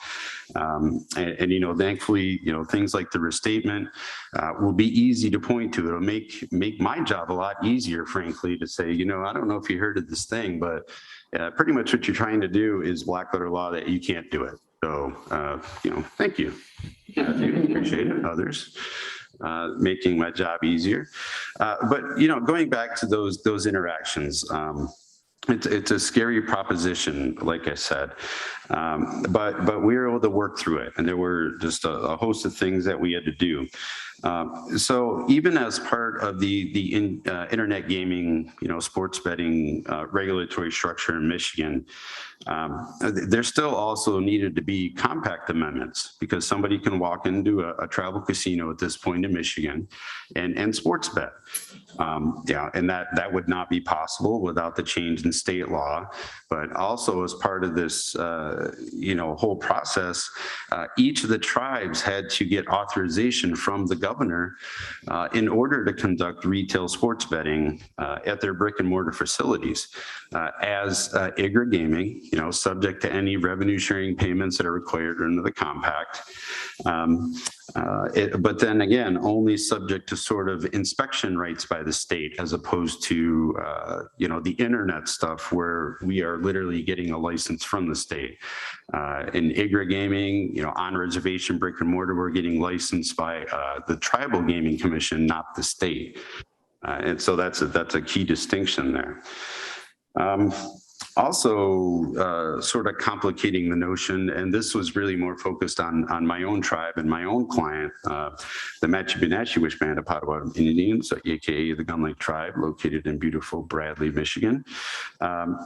E: And thankfully, things like the restatement will be easy to point to. It'll make my job a lot easier, frankly, to say, I don't know if you heard of this thing, but pretty much what you're trying to do is black letter law that you can't do it. So, thank you. I appreciate it. Others making my job easier. But, going back to those interactions, it's a scary proposition, like I said, but we were able to work through it, and there were just a host of things that we had to do. So even as part of the internet gaming, sports betting regulatory structure in Michigan, there still also needed to be compact amendments, because somebody can walk into a travel casino at this point in Michigan and sports bet. And that would not be possible without the change in state law. But also, as part of this, whole process, each of the tribes had to get authorization from the governor in order to conduct retail sports betting at their brick and mortar facilities as IGRA gaming, subject to any revenue sharing payments that are required under the compact. But then again, only subject to sort of inspection rights by the state, as opposed to, the internet stuff where we are literally getting a license from the state. In IGRA gaming, on reservation brick and mortar, we're getting licensed by the Tribal Gaming Commission, not the state. And so that's a key distinction there. Also, sort of complicating the notion, and this was really more focused on my own tribe and my own client, the Matchi Wishband of Potawatomi Indians, aka the Gun Lake Tribe, located in beautiful Bradley, Michigan. Our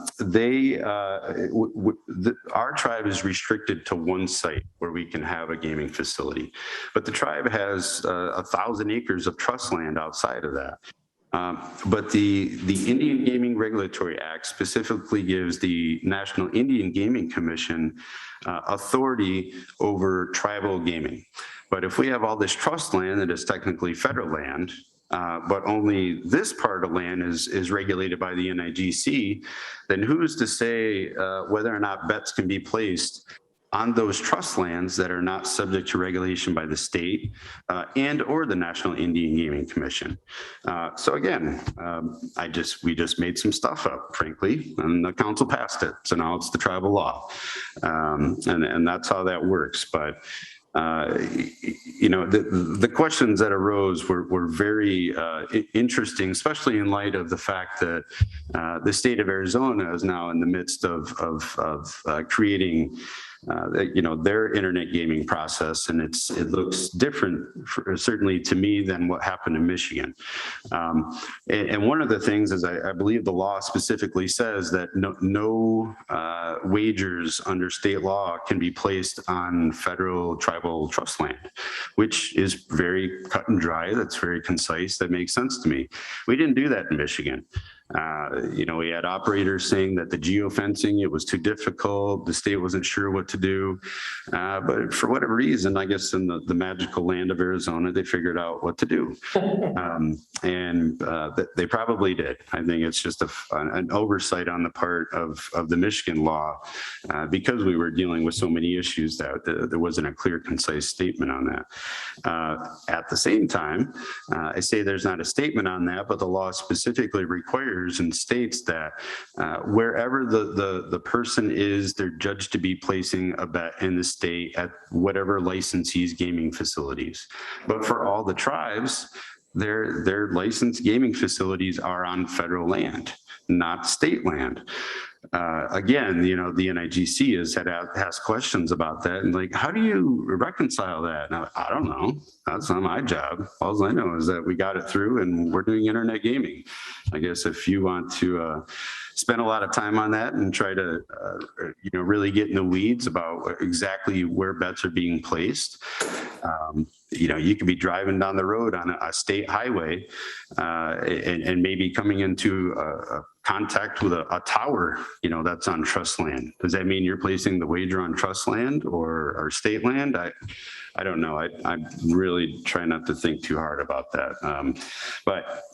E: tribe is restricted to one site where we can have a gaming facility, but the tribe has 1,000 acres of trust land outside of that. But the Indian Gaming Regulatory Act specifically gives the National Indian Gaming Commission authority over tribal gaming. But if we have all this trust land that is technically federal land, but only this part of land is regulated by the NIGC, then who's to say whether or not bets can be placed on those trust lands that are not subject to regulation by the state and or the National Indian Gaming Commission. So again, we just made some stuff up, frankly, and the council passed it. So now it's the tribal law. And that's how that works. But the questions that arose were very interesting, especially in light of the fact that the state of Arizona is now in the midst of creating their internet gaming process, and it looks different, certainly to me, than what happened in Michigan. And one of the things is I believe the law specifically says that no wagers under state law can be placed on federal tribal trust land, which is very cut and dry. That's very concise. That makes sense to me. We didn't do that in Michigan. We had operators saying that the geofencing, it was too difficult. The state wasn't sure what to do. But for whatever reason, I guess in the magical land of Arizona, they figured out what to do. They probably did. I think it's just an oversight on the part of the Michigan law because we were dealing with so many issues that there wasn't a clear, concise statement on that. At the same time, I say there's not a statement on that, but the law specifically requires and states that wherever the person is, they're judged to be placing a bet in the state at whatever licensee's gaming facilities. But for all the tribes, their licensed gaming facilities are on federal land, not state land. Again, the NIGC has asked questions about that, and like, how do you reconcile that? And I don't know. That's not my job. All I know is that we got it through, and we're doing internet gaming. I guess if you want to spend a lot of time on that and try to, really get in the weeds about exactly where bets are being placed. You could be driving down the road on a state highway and maybe coming into a contact with a tower, that's on trust land. Does that mean you're placing the wager on trust land or state land? I don't know. I really try not to think too hard about that. But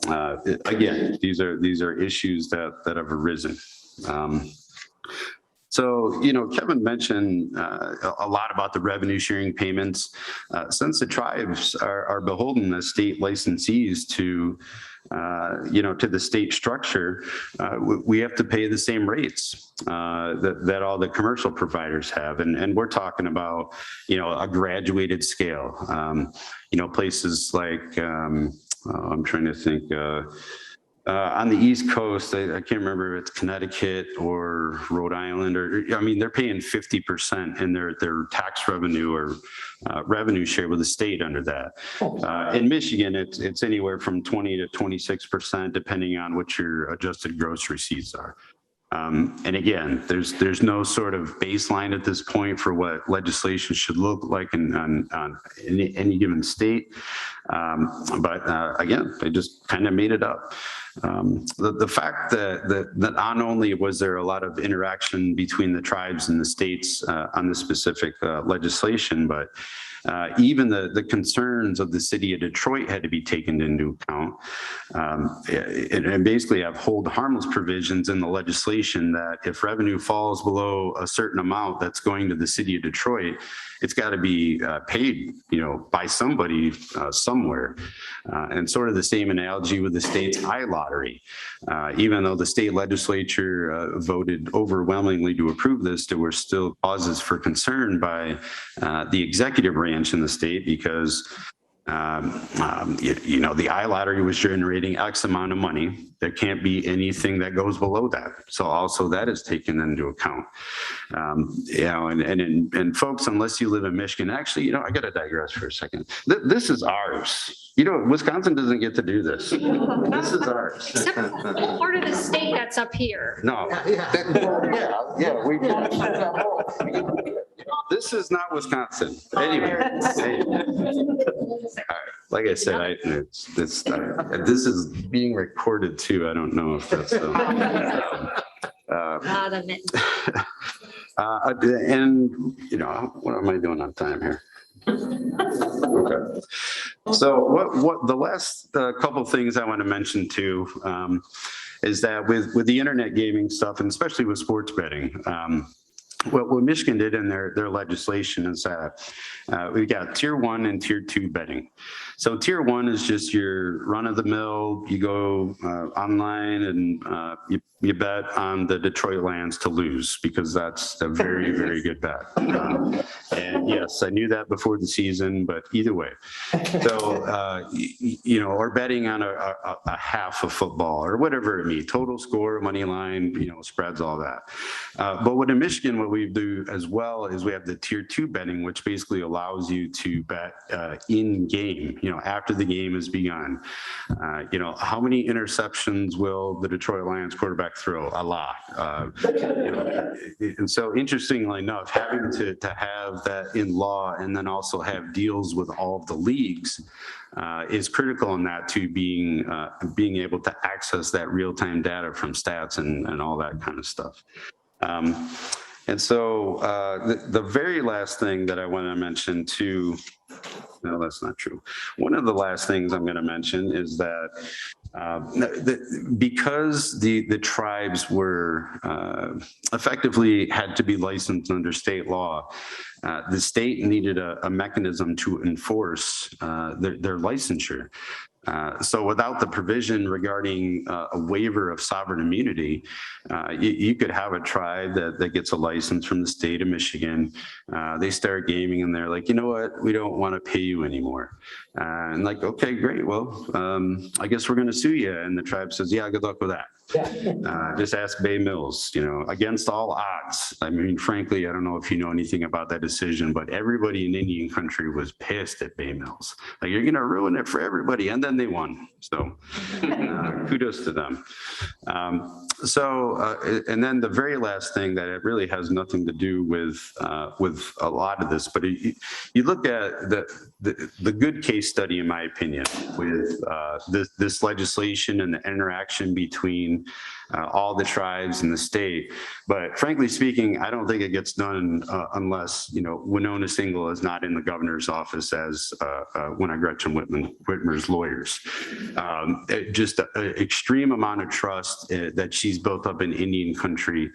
E: again, these are issues that have arisen. So, Kevin mentioned a lot about the revenue sharing payments. Since the tribes are beholden as state licensees to the state structure, we have to pay the same rates that all the commercial providers have. And we're talking about, a graduated scale. Places like, I'm trying to think, on the East Coast, I can't remember if it's Connecticut or Rhode Island, they're paying 50% in their tax revenue or revenue share with the state under that. In Michigan, it's anywhere from 20 to 26%, depending on what your adjusted gross receipts are. And again, there's no sort of baseline at this point for what legislation should look like in any given state. But again, they just kind of made it up. The fact that not only was there a lot of interaction between the tribes and the states on this specific legislation, but even the concerns of the city of Detroit had to be taken into account. And basically have hold harmless provisions in the legislation that if revenue falls below a certain amount that's going to the city of Detroit, it's got to be paid, by somebody somewhere. And sort of the same analogy with the state's iLottery. Even though the state legislature voted overwhelmingly to approve this, there were still causes for concern by the executive branch in the state because the iLottery was generating X amount of money. There can't be anything that goes below that. So also that is taken into account. And folks, unless you live in Michigan, actually, I got to digress for a second. This is ours. Wisconsin doesn't get to do this. This is ours.
B: Except part of the state that's up here.
E: No. We this is not Wisconsin. Anyway. Like I said, this is being recorded too. I don't know if that's. And what am I doing on time here? Okay. So what the last couple of things I want to mention too is that with the internet gaming stuff, and especially with sports betting. What Michigan did in their legislation is that we got tier 1 and tier 2 betting. So tier 1 is just your run of the mill. You go online and you bet on the Detroit Lions to lose because that's a very, very good bet. And yes, I knew that before the season, but either way. So, or betting on a half of football or whatever it may be, total score, money line, spreads, all that. But in Michigan, what we do as well is we have the tier 2 betting, which basically allows you to bet in game, after the game has begun. How many interceptions will the Detroit Lions quarterback throw? A lot. And so interestingly enough, having to have that in law and then also have deals with all of the leagues is critical in that to being able to access that real-time data from stats and all that kind of stuff. And so the very last thing that I want to mention too, no, that's not true. One of the last things I'm going to mention is that because the tribes were effectively had to be licensed under state law, the state needed a mechanism to enforce their licensure. So without the provision regarding a waiver of sovereign immunity, you could have a tribe that gets a license from the state of Michigan. They start gaming and they're like, you know what, we don't want to pay you anymore. And like, okay, great. Well, I guess we're going to sue you. And the tribe says, yeah, good luck with that. Just ask Bay Mills, against all odds. I mean, frankly, I don't know if you know anything about that decision, but everybody in Indian country was pissed at Bay Mills. Like, you're going to ruin it for everybody. And then they won. So kudos to them. And then the very last thing that it really has nothing to do with a lot of this, but you look at the good case study, in my opinion, with this legislation and the interaction between all the tribes in the state. But frankly speaking, I don't think it gets done unless, Winona Singal is not in the governor's office as one of Gretchen Whitmer's lawyers. Just an extreme amount of trust that she's built up in Indian country,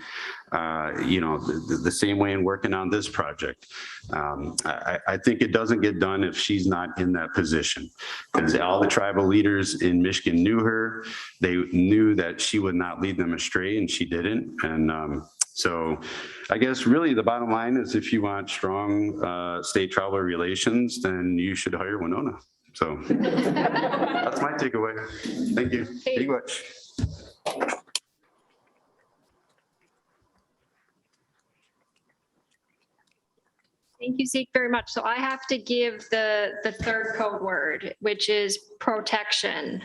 E: the same way in working on this project. I think it doesn't get done if she's not in that position, because all the tribal leaders in Michigan knew her. They knew that she would not lead them astray, and she didn't. And so I guess really the bottom line is, if you want strong state tribal relations, then you should hire Winona. So that's my takeaway. Thank you very much.
B: Thank you, Zeke, very much. So I have to give the third code word, which is protection.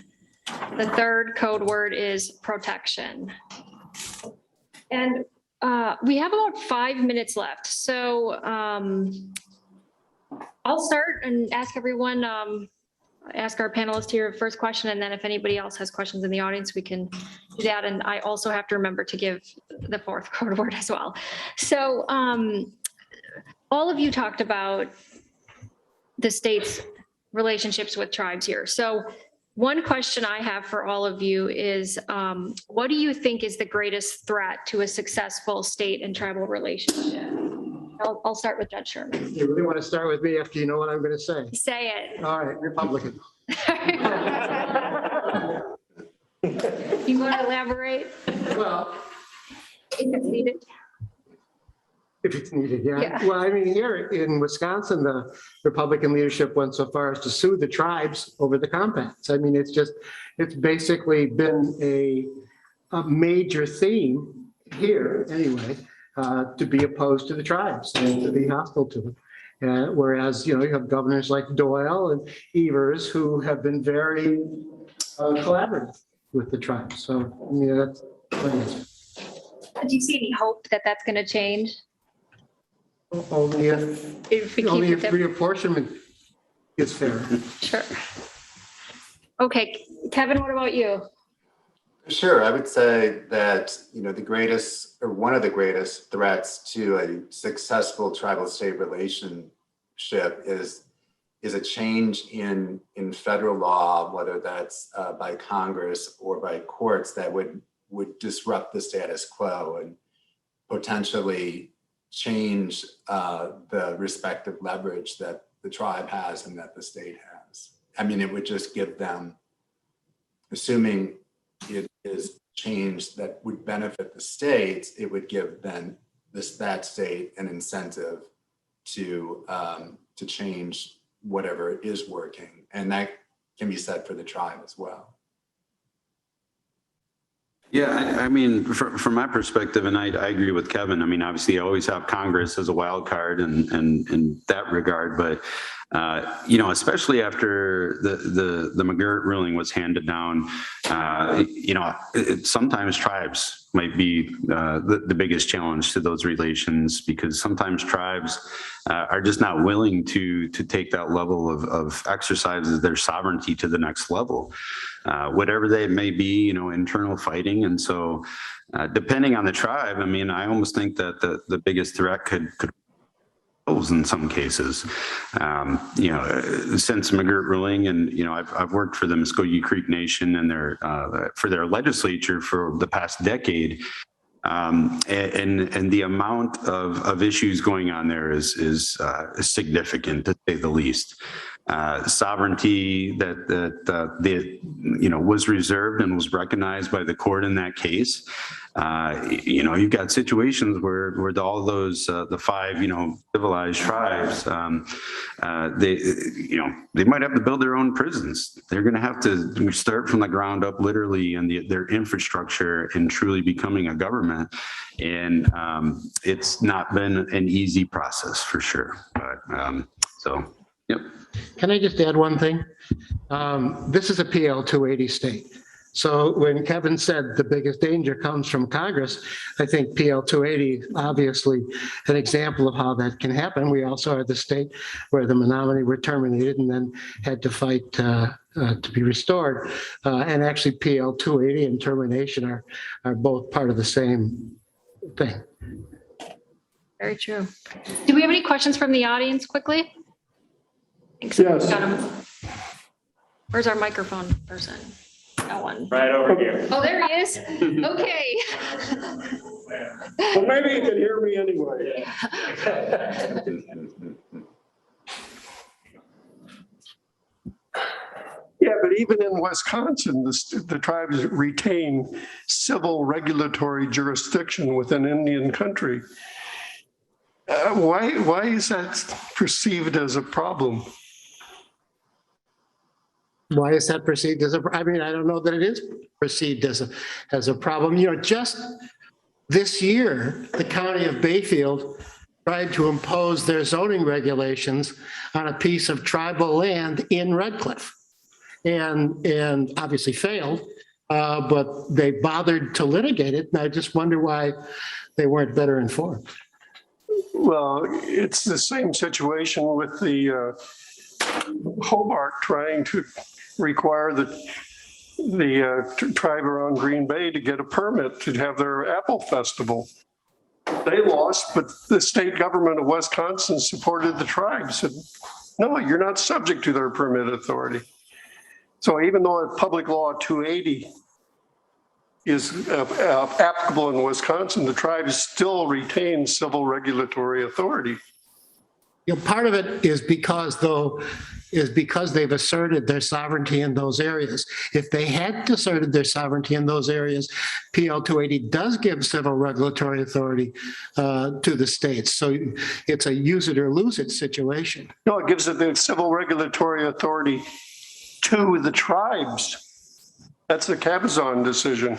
B: The third code word is protection. And we have about 5 minutes left. So I'll start and ask everyone, ask our panelists here first question, and then if anybody else has questions in the audience, we can do that. And I also have to remember to give the fourth code word as well. So all of you talked about the state's relationships with tribes here. So one question I have for all of you is, what do you think is the greatest threat to a successful state and tribal relationship? I'll start with Judge Sherman.
C: You really want to start with me after you know what I'm going to say?
B: Say it.
C: All right, Republican.
B: You want to elaborate
C: Well,
B: if it's needed?
C: if it's needed, yeah.
B: Yeah.
C: Well, I mean, here in Wisconsin, the Republican leadership went so far as to sue the tribes over the compacts. I mean, it's basically been a major theme here anyway, to be opposed to the tribes and to be hostile to them. Whereas, you have governors like Doyle and Evers who have been very collaborative with the tribes. So, I mean, that's my answer.
B: Do you see any hope that that's going to change?
C: Only if
B: If we keep
C: Only
B: with
C: if
B: them?
C: reapportionment is fair.
B: Sure. Okay, Kevin, what about you?
D: Sure, I would say that, the greatest or one of the greatest threats to a successful tribal state relationship is a change in federal law, whether that's by Congress or by courts, that would disrupt the status quo and potentially change the respective leverage that the tribe has and that the state has. I mean, it would just give them, assuming it is change that would benefit the states, it would give then that state an incentive to change whatever is working, and that can be said for the tribe as well.
E: Yeah, I mean, from my perspective, and I agree with Kevin. I mean, obviously, you always have Congress as a wild card and in that regard, but especially after the McGirt ruling was handed down, sometimes tribes might be the biggest challenge to those relations, because sometimes tribes are just not willing to take that level of exercise of their sovereignty to the next level, whatever they may be, internal fighting. And so depending on the tribe, I mean, I almost think that the biggest threat could in some cases, since McGirt ruling, and I've worked for the Muskogee Creek Nation and for their legislature for the past decade, and the amount of issues going on there is significant, to say the least. Sovereignty that was reserved and was recognized by the court in that case. You've got situations where all those the five civilized tribes, they might have to build their own prisons. They're going to have to start from the ground up, literally, and their infrastructure and truly becoming a government. And it's not been an easy process for sure. But yep.
C: Can I just add one thing? This is a PL 280 state. So when Kevin said the biggest danger comes from Congress, I think PL 280, obviously an example of how that can happen. We also are the state where the Menominee were terminated and then had to fight to be restored. And actually PL 280 and termination are both part of the same thing.
B: Very true. Do we have any questions from the audience quickly? Thanks.
F: Yes.
B: Got 'em. Where's our microphone person? That one.
A: Right over here.
B: Oh, there he is. Okay.
F: Well, maybe you can hear me anyway. Yeah, but even in Wisconsin, the tribes retain civil regulatory jurisdiction within Indian country. Why is that perceived as a problem?
C: Why is that perceived as I mean, I don't know that it is perceived as a problem. Just this year, the county of Bayfield tried to impose their zoning regulations on a piece of tribal land in Red Cliff, and obviously failed, but they bothered to litigate it. And I just wonder why they weren't better informed.
F: Well, it's the same situation with the Hobart trying to require the tribe around Green Bay to get a permit to have their apple festival. They lost, but the state government of Wisconsin supported the tribes. And No, you're not subject to their permit authority. So even though Public Law 280 is applicable in Wisconsin, the tribes still retain civil regulatory authority.
C: You know, part of it is because they've asserted their sovereignty in those areas. If they hadn't asserted their sovereignty in those areas, PL 280 does give civil regulatory authority to the states. So it's a use it or lose it situation.
F: No, it gives it the civil regulatory authority to the tribes. That's the Cabazon decision.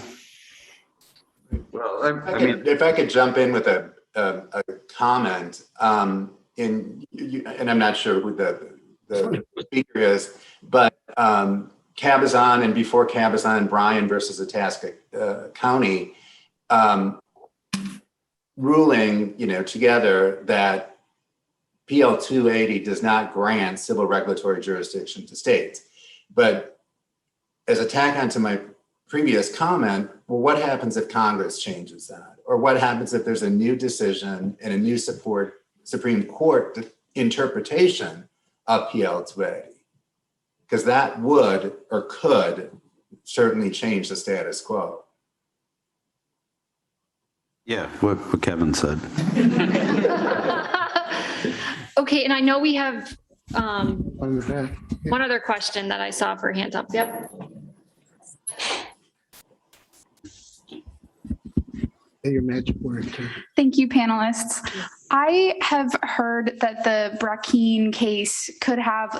E: Well,
D: If I could jump in with a comment, and I'm not sure who the speaker is, but Cabazon and before Cabazon, Bryan versus Itasca County ruling, together that PL 280 does not grant civil regulatory jurisdiction to states. But as a tack onto my previous comment, well, what happens if Congress changes that? Or what happens if there's a new decision and a new Supreme Court interpretation of PL 280? Because that would or could certainly change the status quo.
E: yeah, what Kevin said.
B: Okay, and I know we have
C: On the back.
B: one other question that I saw for hands up. Yep.
C: Your magic word too.
G: Thank you, panelists. I have heard that the Brackeen case could have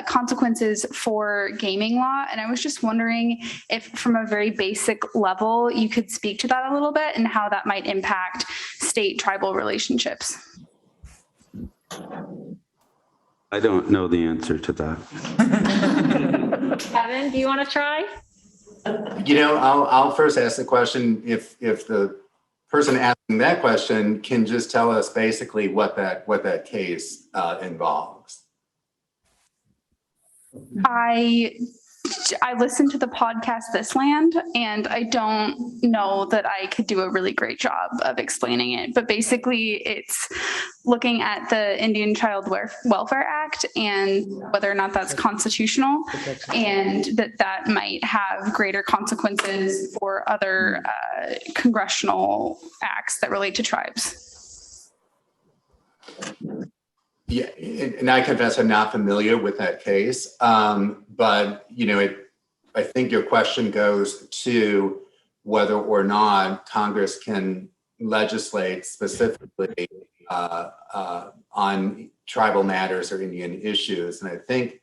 G: consequences for gaming law, and I was just wondering if from a very basic level, you could speak to that a little bit and how that might impact state-tribal relationships.
E: I don't know the answer to that.
B: Kevin, do you want to try?
D: I'll first ask the question if the person asking that question can just tell us basically what that case involves.
G: I listened to the podcast This Land, and I don't know that I could do a really great job of explaining it. But basically, it's looking at the Indian Child Welfare Act and whether or not that's constitutional, and that might have greater consequences for other congressional acts that relate to tribes.
D: Yeah, and I confess I'm not familiar with that case, but I think your question goes to whether or not Congress can legislate specifically on tribal matters or Indian issues, and I think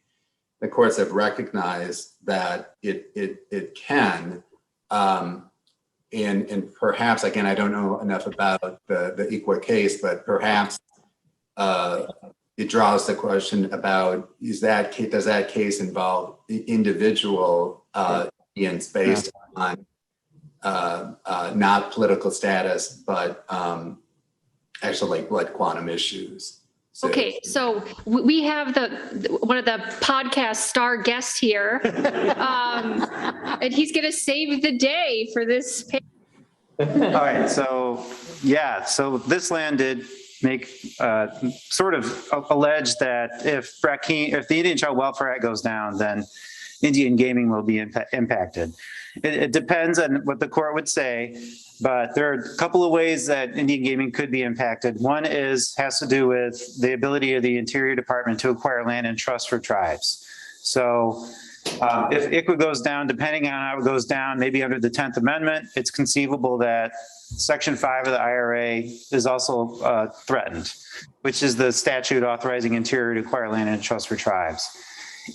D: the courts have recognized that it can, and perhaps again I don't know enough about the IGRA case, but perhaps. It draws the question about does that case involve individual Indians based on not political status, but actually like quantum issues. So,
B: Okay, so we have one of the podcast star guests here, and he's going to save the day for this.
H: All right, so This Land did make sort of allege that if the Indian Child Welfare Act goes down, then Indian gaming will be impacted. It depends on what the court would say, but there are a couple of ways that Indian gaming could be impacted. One has to do with the ability of the Interior Department to acquire land and trust for tribes. So if IGRA goes down, depending on how it goes down, maybe under the 10th Amendment, it's conceivable that Section 5 of the IRA is also threatened, which is the statute authorizing Interior to acquire land and trust for tribes.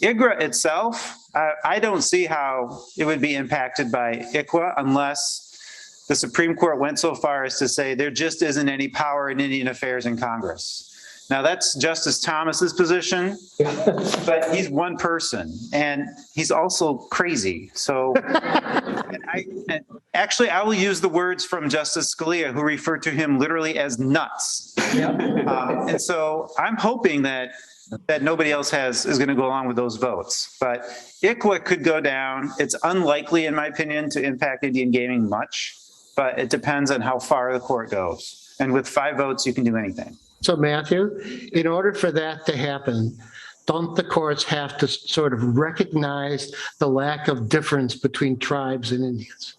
H: IGRA itself, I don't see how it would be impacted by IGRA unless the Supreme Court went so far as to say there just isn't any power in Indian affairs in Congress. Now that's Justice Thomas's position, but he's one person and he's also crazy. So I will use the words from Justice Scalia, who referred to him literally as nuts. And so I'm hoping that nobody else is going to go along with those votes. But IGRA could go down. It's unlikely, in my opinion, to impact Indian gaming much, but it depends on how far the court goes. And with 5 votes, you can do anything.
C: So Matthew, in order for that to happen, don't the courts have to sort of recognize the lack of difference between tribes and Indians?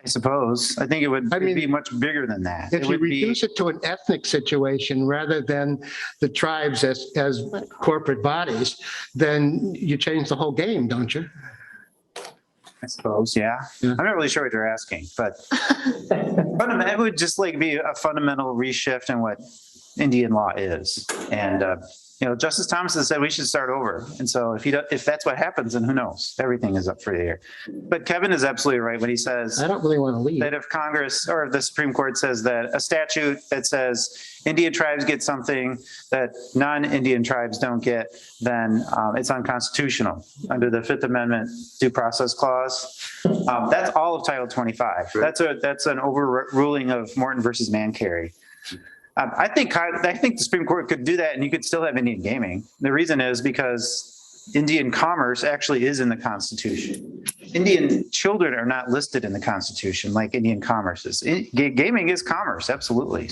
H: I suppose. I think it would
C: I mean,
H: be much bigger than that.
C: If
H: It
C: you
H: would be,
C: reduce it to an ethnic situation rather than the tribes as corporate bodies, then you change the whole game, don't you?
H: I suppose, yeah.
C: Yeah.
H: I'm not really sure what you're asking, but it would just like be a fundamental reshift in what Indian law is. And, Justice Thomas has said we should start over. And so if that's what happens, then who knows? Everything is up for the air. But Kevin is absolutely right when he says
C: I don't really want to leave.
H: that if Congress or the Supreme Court says that a statute that says Indian tribes get something that non-Indian tribes don't get, then it's unconstitutional under the Fifth Amendment due process clause. That's all of Title 25. That's an overruling of Morton versus Mancarry. I think the Supreme Court could do that and you could still have Indian gaming. The reason is because Indian commerce actually is in the Constitution. Indian children are not listed in the Constitution like Indian commerce is. Gaming is commerce, absolutely.